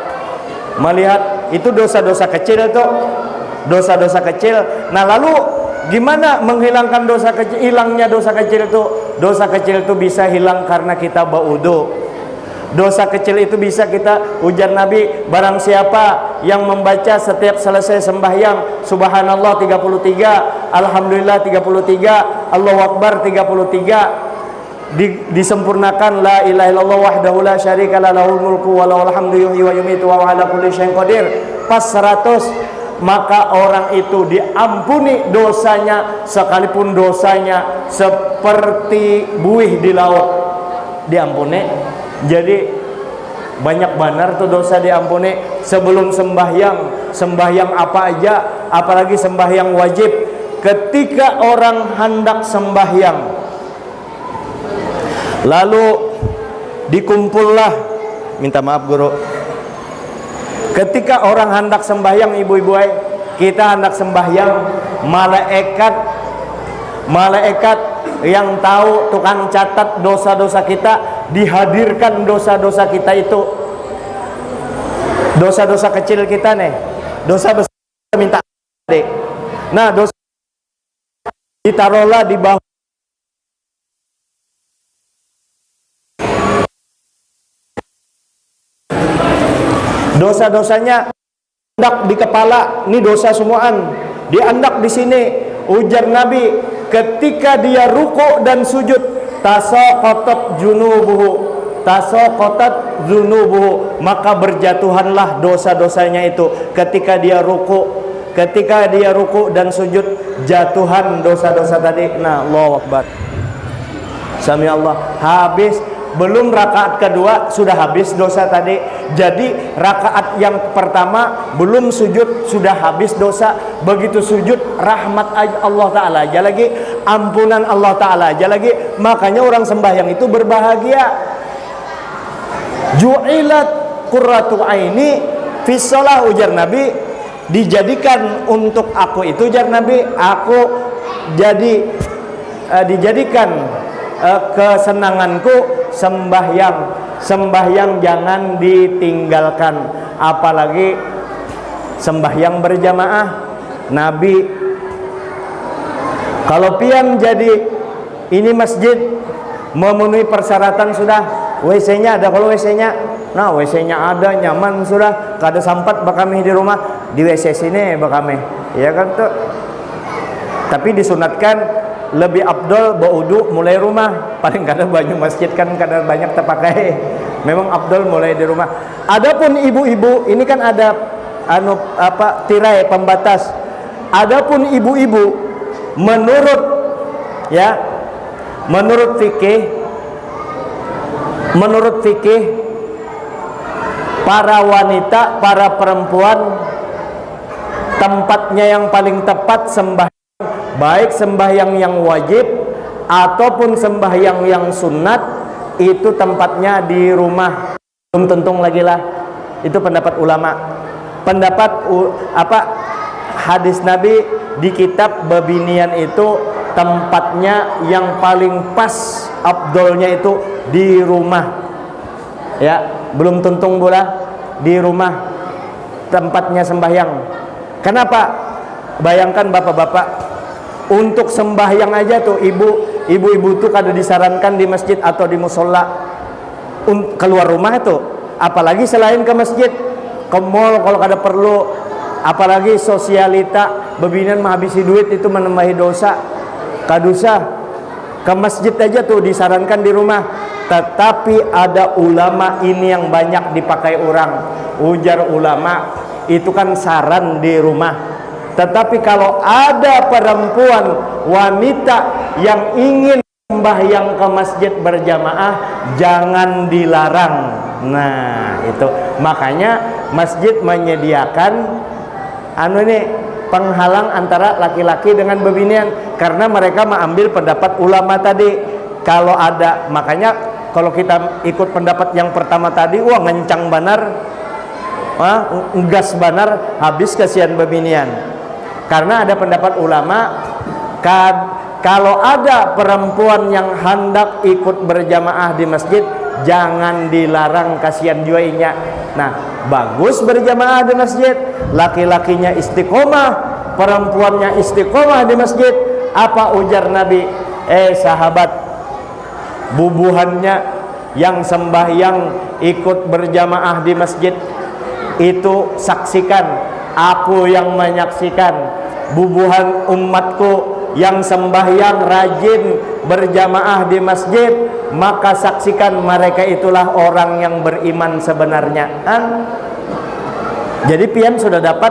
Melihat itu dosa-dosa kecil tuh, dosa-dosa kecil. Nah, lalu gimana menghilangkan dosa kecil? Hilangnya dosa kecil itu, dosa kecil itu bisa hilang karena kita berwudu. Dosa kecil itu bisa kita, ujar Nabi, barang siapa yang membaca setiap selesai sembahyang subhanallah 33, alhamdulillah 33, Allahu akbar 33, disempurnakan la ilaha illallah wahdahu la syarika la lahul mulku wa lahul hamdu yuhyi wa yumiitu wa ala kulli syai'in qadir, pas 100, maka orang itu diampuni dosanya, sekalipun dosanya seperti buih di laut, diampuni. Jadi banyak benar tuh dosa diampuni sebelum sembahyang apa aja, apalagi sembahyang wajib. Ketika orang hendak sembahyang, lalu dikumpullah, minta maaf guru, ketika orang hendak sembahyang, ibu-ibu, kita hendak sembahyang, malaikat yang tahu, tukang catat dosa-dosa kita, dihadirkan dosa-dosa kita itu, dosa-dosa kecil kita nih, dosa besar minta adik. Nah, dosa ditaruhlah di bawah, dosa-dosanya andak di kepala, ini dosa semuaan, diandak di sini. Ujar Nabi, ketika dia ruku dan sujud, tasaqatat junubuhu, maka berjatuhanlah dosa-dosanya itu. Ketika dia ruku dan sujud, jatuhan dosa-dosa tadi. Nah, Allahu akbar, sami Allah, habis. Belum rakaat kedua sudah habis dosa tadi. Jadi rakaat yang pertama belum sujud sudah habis dosa. Begitu sujud, rahmat Allah Ta'ala aja lagi, ampunan Allah Ta'ala aja lagi. Makanya orang sembahyang itu berbahagia. Ju'ilat qurratu aini fis shalah, ujar Nabi, dijadikan untuk aku itu, ujar Nabi, aku dijadikan kesenanganku sembahyang jangan ditinggalkan, apalagi sembahyang berjamaah. Nabi kalau pian jadi ini masjid memenuhi persyaratan sudah, WC-nya ada, kalau WC-nya, nah WC-nya ada, nyaman sudah, kada sampat bakami di rumah, di WC sini bakami, ya kan tuh. Tapi disunatkan lebih afdol baudu mulai rumah, paling kada banyak masjid kan kada banyak terpakai, memang afdol mulai di rumah. Adapun ibu-ibu ini kan ada tirai pembatas. Adapun ibu-ibu menurut fikih para wanita, para perempuan, tempatnya yang paling tepat sembahyang, baik sembahyang yang wajib ataupun sembahyang yang sunat, itu tempatnya di rumah. Belum tentung lagi lah, itu pendapat ulama. Pendapat hadis Nabi di kitab Babinian itu tempatnya yang paling pas, afdolnya itu di rumah. Ya, belum tentung bola di rumah tempatnya sembahyang. Kenapa? Bayangkan bapak-bapak, untuk sembahyang aja tuh ibu-ibu tuh kada disarankan di masjid atau di musola, keluar rumah itu, apalagi selain ke masjid, ke mall kalau kada perlu, apalagi sosialita Babinian menghabisi duit itu menambahi dosa, kadusa. Ke masjid aja tuh disarankan di rumah. Tetapi ada ulama ini yang banyak dipakai orang, ujar ulama itu kan saran di rumah. Tetapi kalau ada perempuan wanita yang ingin sembahyang ke masjid berjamaah, jangan dilarang. Nah itu makanya masjid menyediakan penghalang antara laki-laki dengan Babinian, karena mereka mengambil pendapat ulama tadi. Kalau ada, makanya kalau kita ikut pendapat yang pertama tadi, wah ngencang banar, ngegas banar, habis kasihan Babinian. Karena ada pendapat ulama, kalau ada perempuan yang hendak ikut berjamaah di masjid, jangan dilarang, kasihan juainya. Nah, bagus berjamaah di masjid, laki-lakinya istiqomah, perempuannya istiqomah di masjid. Apa ujar Nabi? Sahabat, bubuhannya yang sembahyang ikut berjamaah di masjid itu saksikan, aku yang menyaksikan. Bubuhan umatku yang sembahyang rajin berjamaah di masjid, maka saksikan mereka itulah orang yang beriman sebenarnya. Jadi pian sudah dapat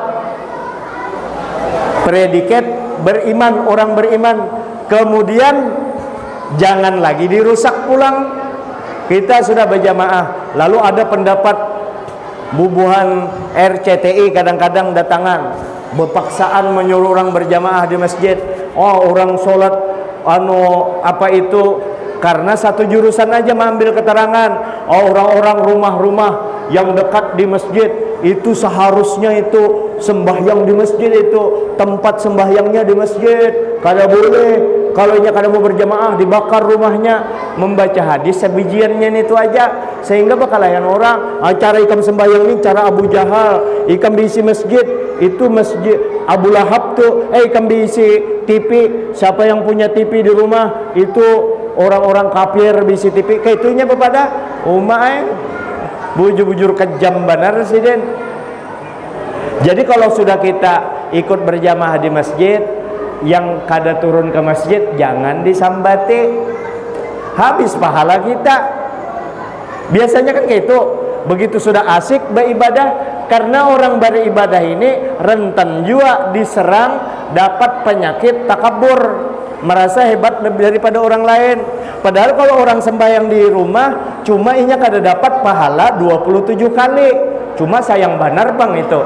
predikat beriman, orang beriman. Kemudian jangan lagi dirusak pulang. Kita sudah berjamaah, lalu ada pendapat bubuhan RCTI kadang-kadang datangan, berpaksaan menyuruh orang berjamaah di masjid. Oh, orang sholat karena satu jurusan aja mengambil keterangan. Oh, orang-orang rumah-rumah yang dekat di masjid itu seharusnya itu sembahyang di masjid, itu tempat sembahyangnya di masjid. Kada boleh, kalau kada mau berjamaah dibakar rumahnya. Membaca hadis sebijiannya itu aja, sehingga bakalayan orang cara ikam sembahyang ini cara Abu Jahal, ikam diisi masjid itu masjid Abu Lahab tuh. Ikam diisi TV, siapa yang punya TV di rumah itu orang-orang kafir bisi TV. Kayak itunya kepada umat bujur-bujur kejam benar sih Den. Jadi kalau sudah kita ikut berjamaah di masjid, yang kada turun ke masjid jangan disambati, habis pahala kita. Biasanya kan kayak itu, begitu sudah asik beribadah, karena orang beribadah ini rentan juga diserang dapat penyakit takabur, merasa hebat lebih daripada orang lain. Padahal kalau orang sembahyang di rumah cuma inya kada dapat pahala 27 kali, cuma sayang benar bang itu.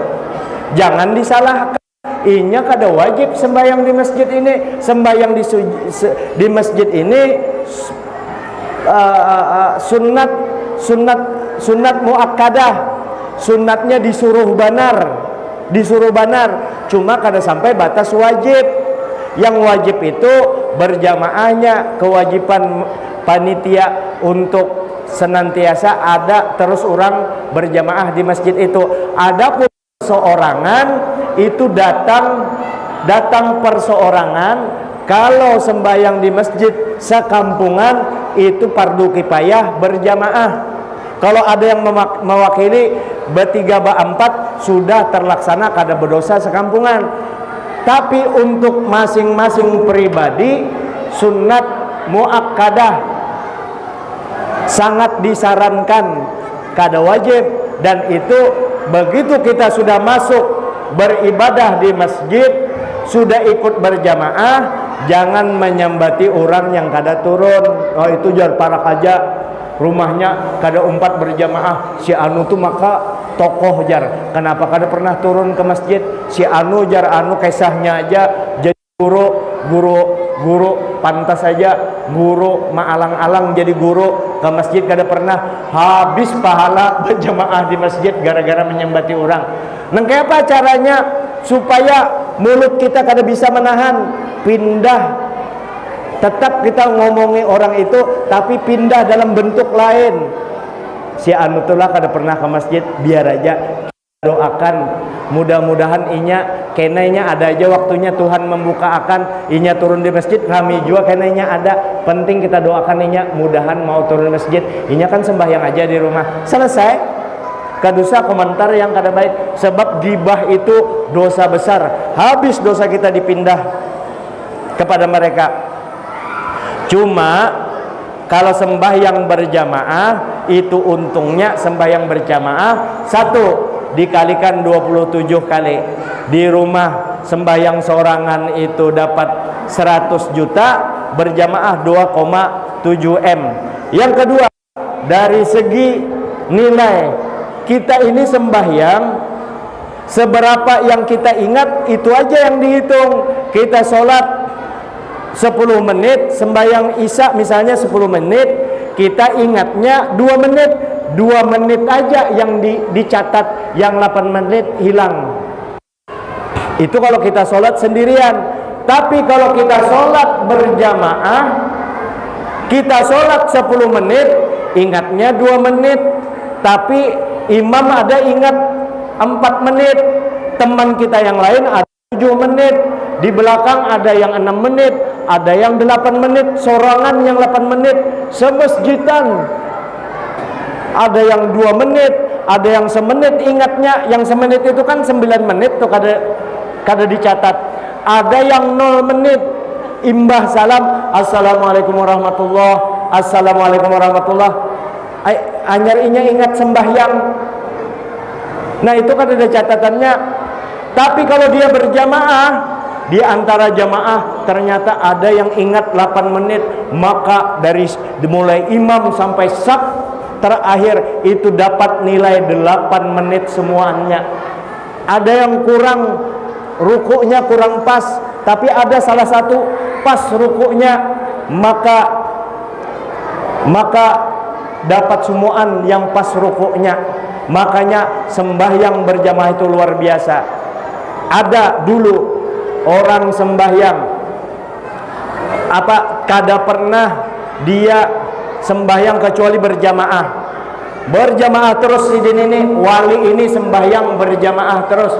Jangan disalahkan, inya kada wajib sembahyang di masjid ini. Sembahyang di masjid ini sunat muakkadah, sunatnya disuruh banar, cuma kada sampai batas wajib. Yang wajib itu berjamaahnya, kewajiban panitia untuk senantiasa ada terus orang berjamaah di masjid itu. Adapun seorangan itu datang perseorangan kalau sembahyang di masjid sekampungan itu fardu kifayah berjamaah. Kalau ada yang mewakili bertiga berempat sudah terlaksana kada berdosa sekampungan. Tapi untuk masing-masing pribadi sunnat muakkadah sangat disarankan, kada wajib. Dan itu begitu kita sudah masuk beribadah di masjid, sudah ikut berjamaah, jangan menyambati orang yang kada turun. Oh itu jar parak aja, rumahnya kada umpat berjamaah. Si anu tuh maka tokoh jar, kenapa kada pernah turun ke masjid? Si anu jar anu kisahnya aja jadi guru pantas saja guru maalang-alang jadi guru ke masjid kada pernah, habis pahala berjamaah di masjid gara-gara menyambati orang. Nah kayak apa caranya supaya mulut kita kada bisa menahan, pindah, tetap kita ngomongi orang itu tapi pindah dalam bentuk lain. Si anu tulah kada pernah ke masjid, biar aja doakan, mudah-mudahan inya kenainya ada aja waktunya Tuhan membuka akan inya turun di masjid, kami juga kenainya ada, penting kita doakan inya mudahan mau turun di masjid. Inya kan sembahyang aja di rumah, selesai. Kadosa komentar yang kada baik, sebab gibah itu dosa besar, habis dosa kita dipindah kepada mereka. Cuma kalau sembahyang berjamaah itu untungnya sembahyang berjamaah satu dikalikan 27 kali. Di rumah sembahyang sorangan itu dapat 100 juta, berjamaah 2,7 M. Yang kedua, dari segi nilai, kita ini sembahyang seberapa yang kita ingat itu aja yang dihitung. Kita sholat 10 menit, sembahyang isya misalnya 10 menit, kita ingatnya 2 menit. 2 menit aja yang dicatat, yang 8 menit hilang. Itu kalau kita sholat sendirian. Tapi kalau kita sholat berjamaah, kita sholat 10 menit, ingatnya 2 menit. Tapi imam ada ingat 4 menit, teman kita yang lain ada 7 menit, di belakang ada yang 6 menit, ada yang 8 menit, sorangan yang 8 menit, semasjidan ada yang 2 menit, ada yang semenit ingatnya. Yang semenit itu kan 9 menit tuh kada dicatat. Ada yang 0 menit, imbah salam, assalamualaikum warahmatullah, assalamualaikum warahmatullah, anyar inya ingat sembahyang. Nah itu kan ada catatannya. Tapi kalau dia berjamaah, di antara jamaah ternyata ada yang ingat 8 menit, maka dari dimulai imam sampai saf terakhir itu dapat nilai 8 menit semuanya. Ada yang kurang, rukuknya kurang pas, tapi ada salah satu pas rukuknya, maka dapat semuaan yang pas rukuknya. Makanya sembahyang berjamaah itu luar biasa. Ada dulu orang sembahyang kada pernah dia sembahyang kecuali berjamaah. Berjamaah terus si ini wali ini sembahyang berjamaah terus.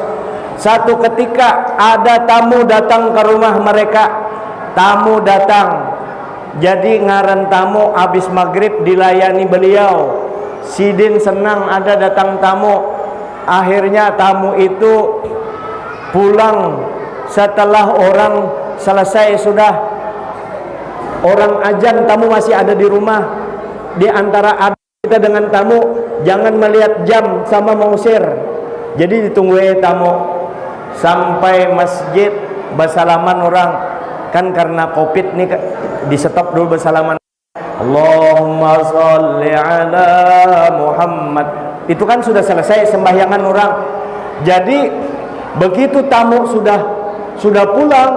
Satu ketika ada tamu datang ke rumah mereka. Tamu datang, jadi ngaran tamu habis maghrib dilayani beliau. Sidin senang ada datang tamu. Akhirnya tamu itu pulang setelah orang selesai sudah. Orang ajan, tamu masih ada di rumah. Di antara kita dengan tamu, jangan melihat jam sama mengusir. Jadi ditunggu tamu sampai masjid bersalaman orang. Kan karena covid nih di stop dulu bersalaman. Allahumma sholli ala Muhammad. Itu kan sudah selesai sembahyangan orang. Jadi begitu tamu sudah pulang,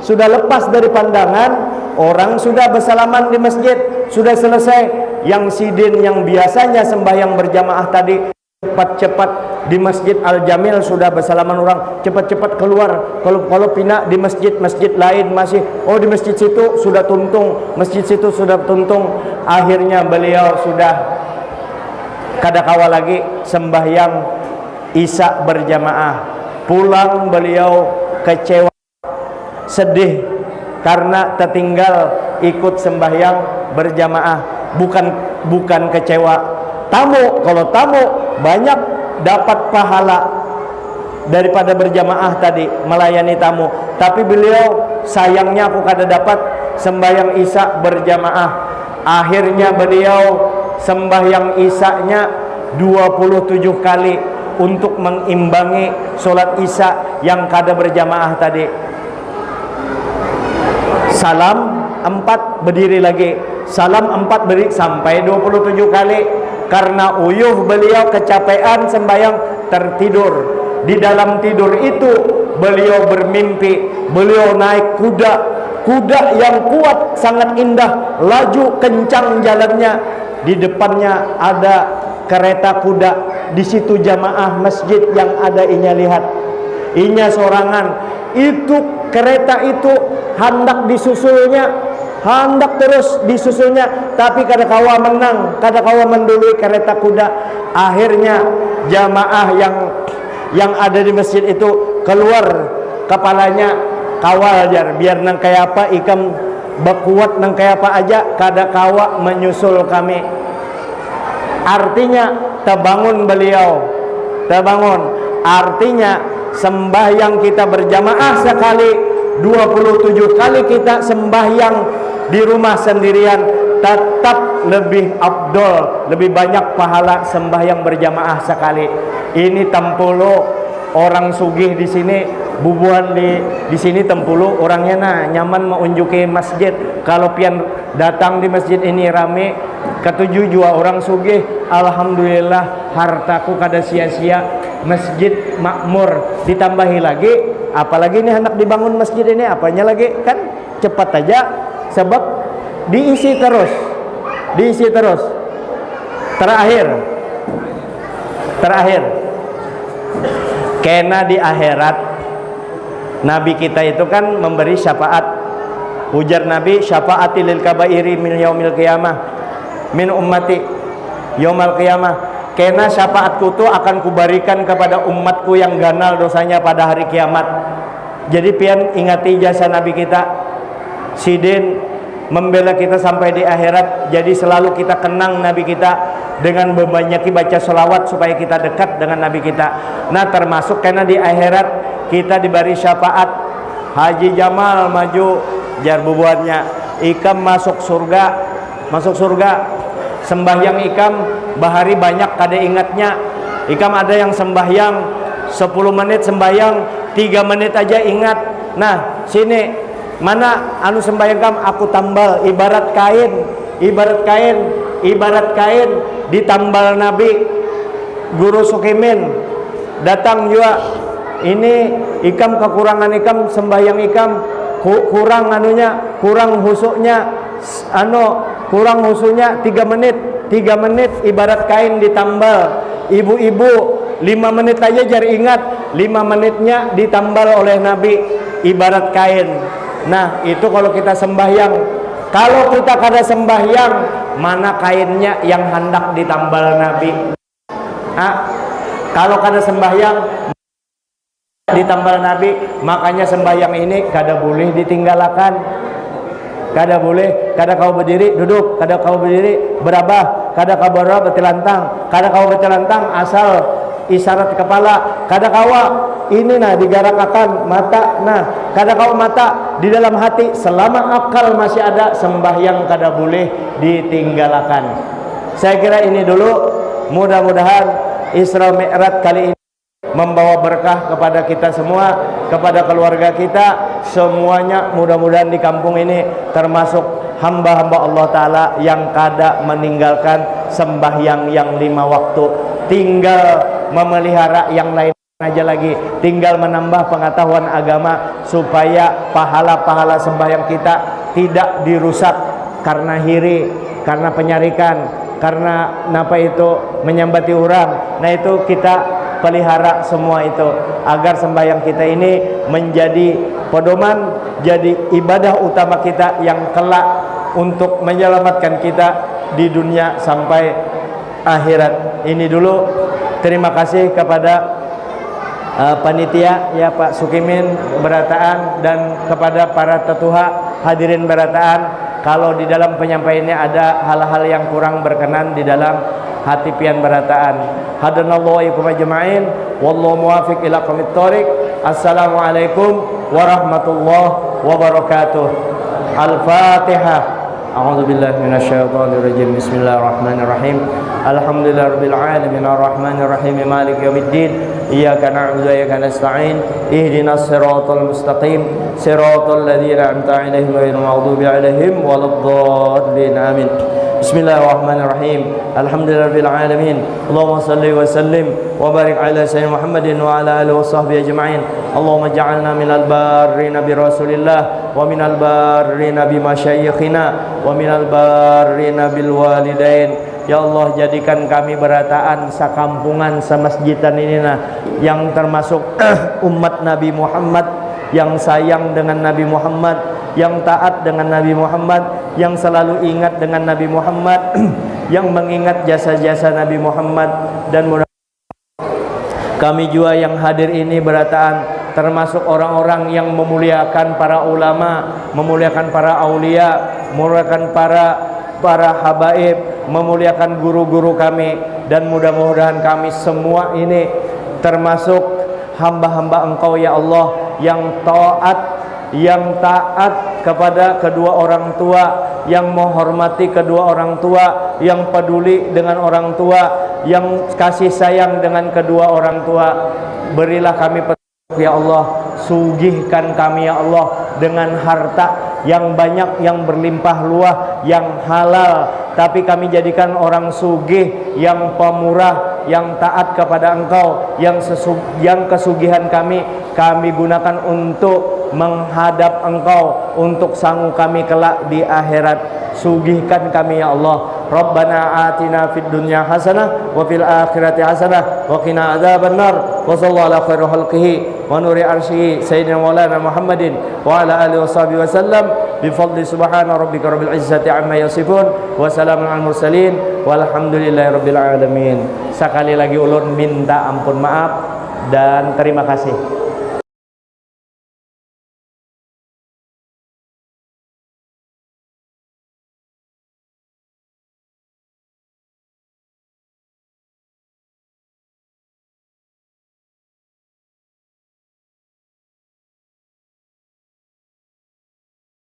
sudah lepas dari pandangan, orang sudah bersalaman di masjid, sudah selesai. Yang sidin yang biasanya sembahyang berjamaah tadi cepat-cepat di Masjid Al-Jamil sudah bersalaman orang, cepat-cepat keluar. Kalau pindah di masjid lain masih, oh di masjid situ sudah tuntung, masjid situ sudah tuntung. Akhirnya beliau sudah kada kawal lagi sembahyang isya berjamaah. Pulang beliau kecewa, sedih, karena tertinggal ikut sembahyang berjamaah. Bukan kecewa. Tamu, kalau tamu banyak dapat pahala daripada berjamaah tadi melayani tamu. Tapi beliau sayangnya aku kada dapat sembahyang isya berjamaah. Akhirnya beliau sembahyang isyanya 27 kali untuk mengimbangi sholat isya yang kada berjamaah tadi. Salam 4 berdiri lagi, salam 4 berdiri sampai 27 kali. Karena uyuh beliau kecapean sembahyang, tertidur. Di dalam tidur itu beliau bermimpi beliau naik kuda yang kuat, sangat indah, laju kencang jalannya. Di depannya ada kereta kuda. Di situ jamaah masjid yang ada inya lihat, inya sorangan. Itu kereta itu hendak disusulnya, hendak terus disusulnya, tapi kada kawa menang, kada kawa mendului kereta kuda. Akhirnya jamaah yang ada di masjid itu keluar kepalanya, kawal jar biar nang kaya apa ikam berkuat nang kaya apa aja kada kawa menyusul kami. Artinya terbangun beliau, terbangun. Artinya sembahyang kita berjamaah sekali, 27 kali kita sembahyang di rumah sendirian tetap lebih afdol, lebih banyak pahala sembahyang berjamaah sekali. Ini tempuluh orang sugih di sini, bubuhan di sini tempuluh orangnya nah nyaman mengunjuki masjid. Kalau pian datang di masjid ini rame, ketujuh jua orang sugih, alhamdulillah hartaku kada sia-sia. Masjid makmur, ditambahi lagi, apalagi ini hendak dibangun masjid ini, apanya lagi kan cepat aja, sebab diisi terus. Terakhir kena di akhirat Nabi kita itu kan memberi syafaat. Ujar Nabi, syafaati lil kabairi min yaumil qiyamah min ummati yaumal qiyamah. Kena syafaatku itu akan kuberikan kepada umatku yang ganal dosanya pada hari kiamat. Jadi pian ingati jasa Nabi kita, Sidin membela kita sampai di akhirat. Jadi selalu kita kenang Nabi kita dengan membanyaki baca sholawat supaya kita dekat dengan Nabi kita. Nah termasuk karena di akhirat kita diberi syafaat. Haji Jamal maju jar bubuannya, ikam masuk surga, sembahyang ikam bahari banyak kada ingatnya. Ikam ada yang sembahyang 10 menit sembahyang 3 menit aja ingat. Nah sini mana anu sembahyang kam aku tambal ibarat kain ditambal Nabi. Guru Sukimin datang juga, ini ikam kekurangan ikam sembahyang ikam kurang anunya, kurang husuknya, kurang husunya 3 menit ibarat kain ditambal. Ibu-ibu 5 menit aja jar ingat, 5 menitnya ditambal oleh Nabi ibarat kain. Nah itu kalau kita sembahyang. Kalau kita kada sembahyang, mana kainnya yang hendak ditambal Nabi? Kalau kada sembahyang ditambal Nabi, makanya sembahyang ini kada boleh ditinggalkan. Kada boleh, kada kau berdiri duduk, kada kau berdiri berabah, kada kau berabah bertelantang, kada kau bertelantang asal isyarat kepala, kada kawa ini nah digarakakan mata, nah kada kau mata di dalam hati. Selama akal masih ada, sembahyang kada boleh ditinggalkan. Saya kira ini dulu, mudah-mudahan Isra Mi'raj kali ini membawa berkah kepada kita semua, kepada keluarga kita semuanya. Mudah-mudahan di kampung ini termasuk hamba-hamba Allah Ta'ala yang kada meninggalkan sembahyang yang 5 waktu, tinggal memelihara yang lain aja lagi, tinggal menambah pengetahuan agama supaya pahala-pahala sembahyang kita tidak dirusak karena hiri, karena penyarikan, karena napa itu menyambati orang. Nah itu kita pelihara semua itu agar sembahyang kita ini menjadi pedoman, jadi ibadah utama kita yang kelak untuk menyelamatkan kita di dunia sampai akhirat. Ini dulu, terima kasih kepada panitia ya Pak Sukimin Berataan dan kepada para tetuha hadirin Berataan, kalau di dalam penyampaiannya ada hal-hal yang kurang berkenan di dalam hati pian Berataan. Hadanallahu wa iyyakum ajma'in wallahu muwaffiq ila aqwamit thoriq. Assalamualaikum warahmatullahi wabarakatuh. Al-Fatihah. A'udzu billahi minasyaitonir rajim. Bismillahirrahmanirrahim. Alhamdulillahirabbil alamin arrahmanir rahim maliki yaumiddin. Iyyaka na'budu wa iyyaka nasta'in. Ihdinas siratal mustaqim. Siratal ladzina an'amta 'alaihim ghairil maghdubi 'alaihim waladdallin. Amin. Bismillahirrahmanirrahim. Alhamdulillahirabbil alamin. Allahumma shalli wa sallim wa barik ala sayyidina Muhammadin wa ala alihi washabbihi ajma'in. Allahumma ja'alna minal barrina bi Rasulillah wa minal barrina bi masyayikhina wa minal barrina bil walidain. Ya Allah, jadikan kami Berataan sakampungan samasjidan ini yang termasuk umat Nabi Muhammad, yang sayang dengan Nabi Muhammad, yang taat dengan Nabi Muhammad, yang selalu ingat dengan Nabi Muhammad, yang mengingat jasa-jasa Nabi Muhammad. Dan mudah kami juga yang hadir ini Berataan termasuk orang-orang yang memuliakan para ulama, memuliakan para aulia, memuliakan para habaib, memuliakan guru-guru kami. Dan mudah-mudahan kami semua ini termasuk hamba-hamba Engkau ya Allah, yang taat kepada kedua orang tua, yang menghormati kedua orang tua, yang peduli dengan orang tua, yang kasih sayang dengan kedua orang tua. Berilah kami petunjuk ya Allah, sugihkan kami ya Allah dengan harta yang banyak, yang berlimpah luah, yang halal, tapi kami jadikan orang sugih, yang pemurah, yang taat kepada Engkau, yang kesugihan kami gunakan untuk menghadap Engkau, untuk sanggup kami kelak di akhirat. Sugihkan kami ya Allah. Rabbana atina fid dunya hasanah wa fil akhirati hasanah wa qina adzabannar. Wa sallallahu ala khairi khalqihi wa nuri arsyihi sayyidina maulana Muhammadin wa ala alihi washabihi wasallam bi fadli subhana rabbika rabbil izzati amma yasifun wa salamun al mursalin walhamdulillahi rabbil alamin. Sekali lagi ulun minta ampun maaf dan terima kasih.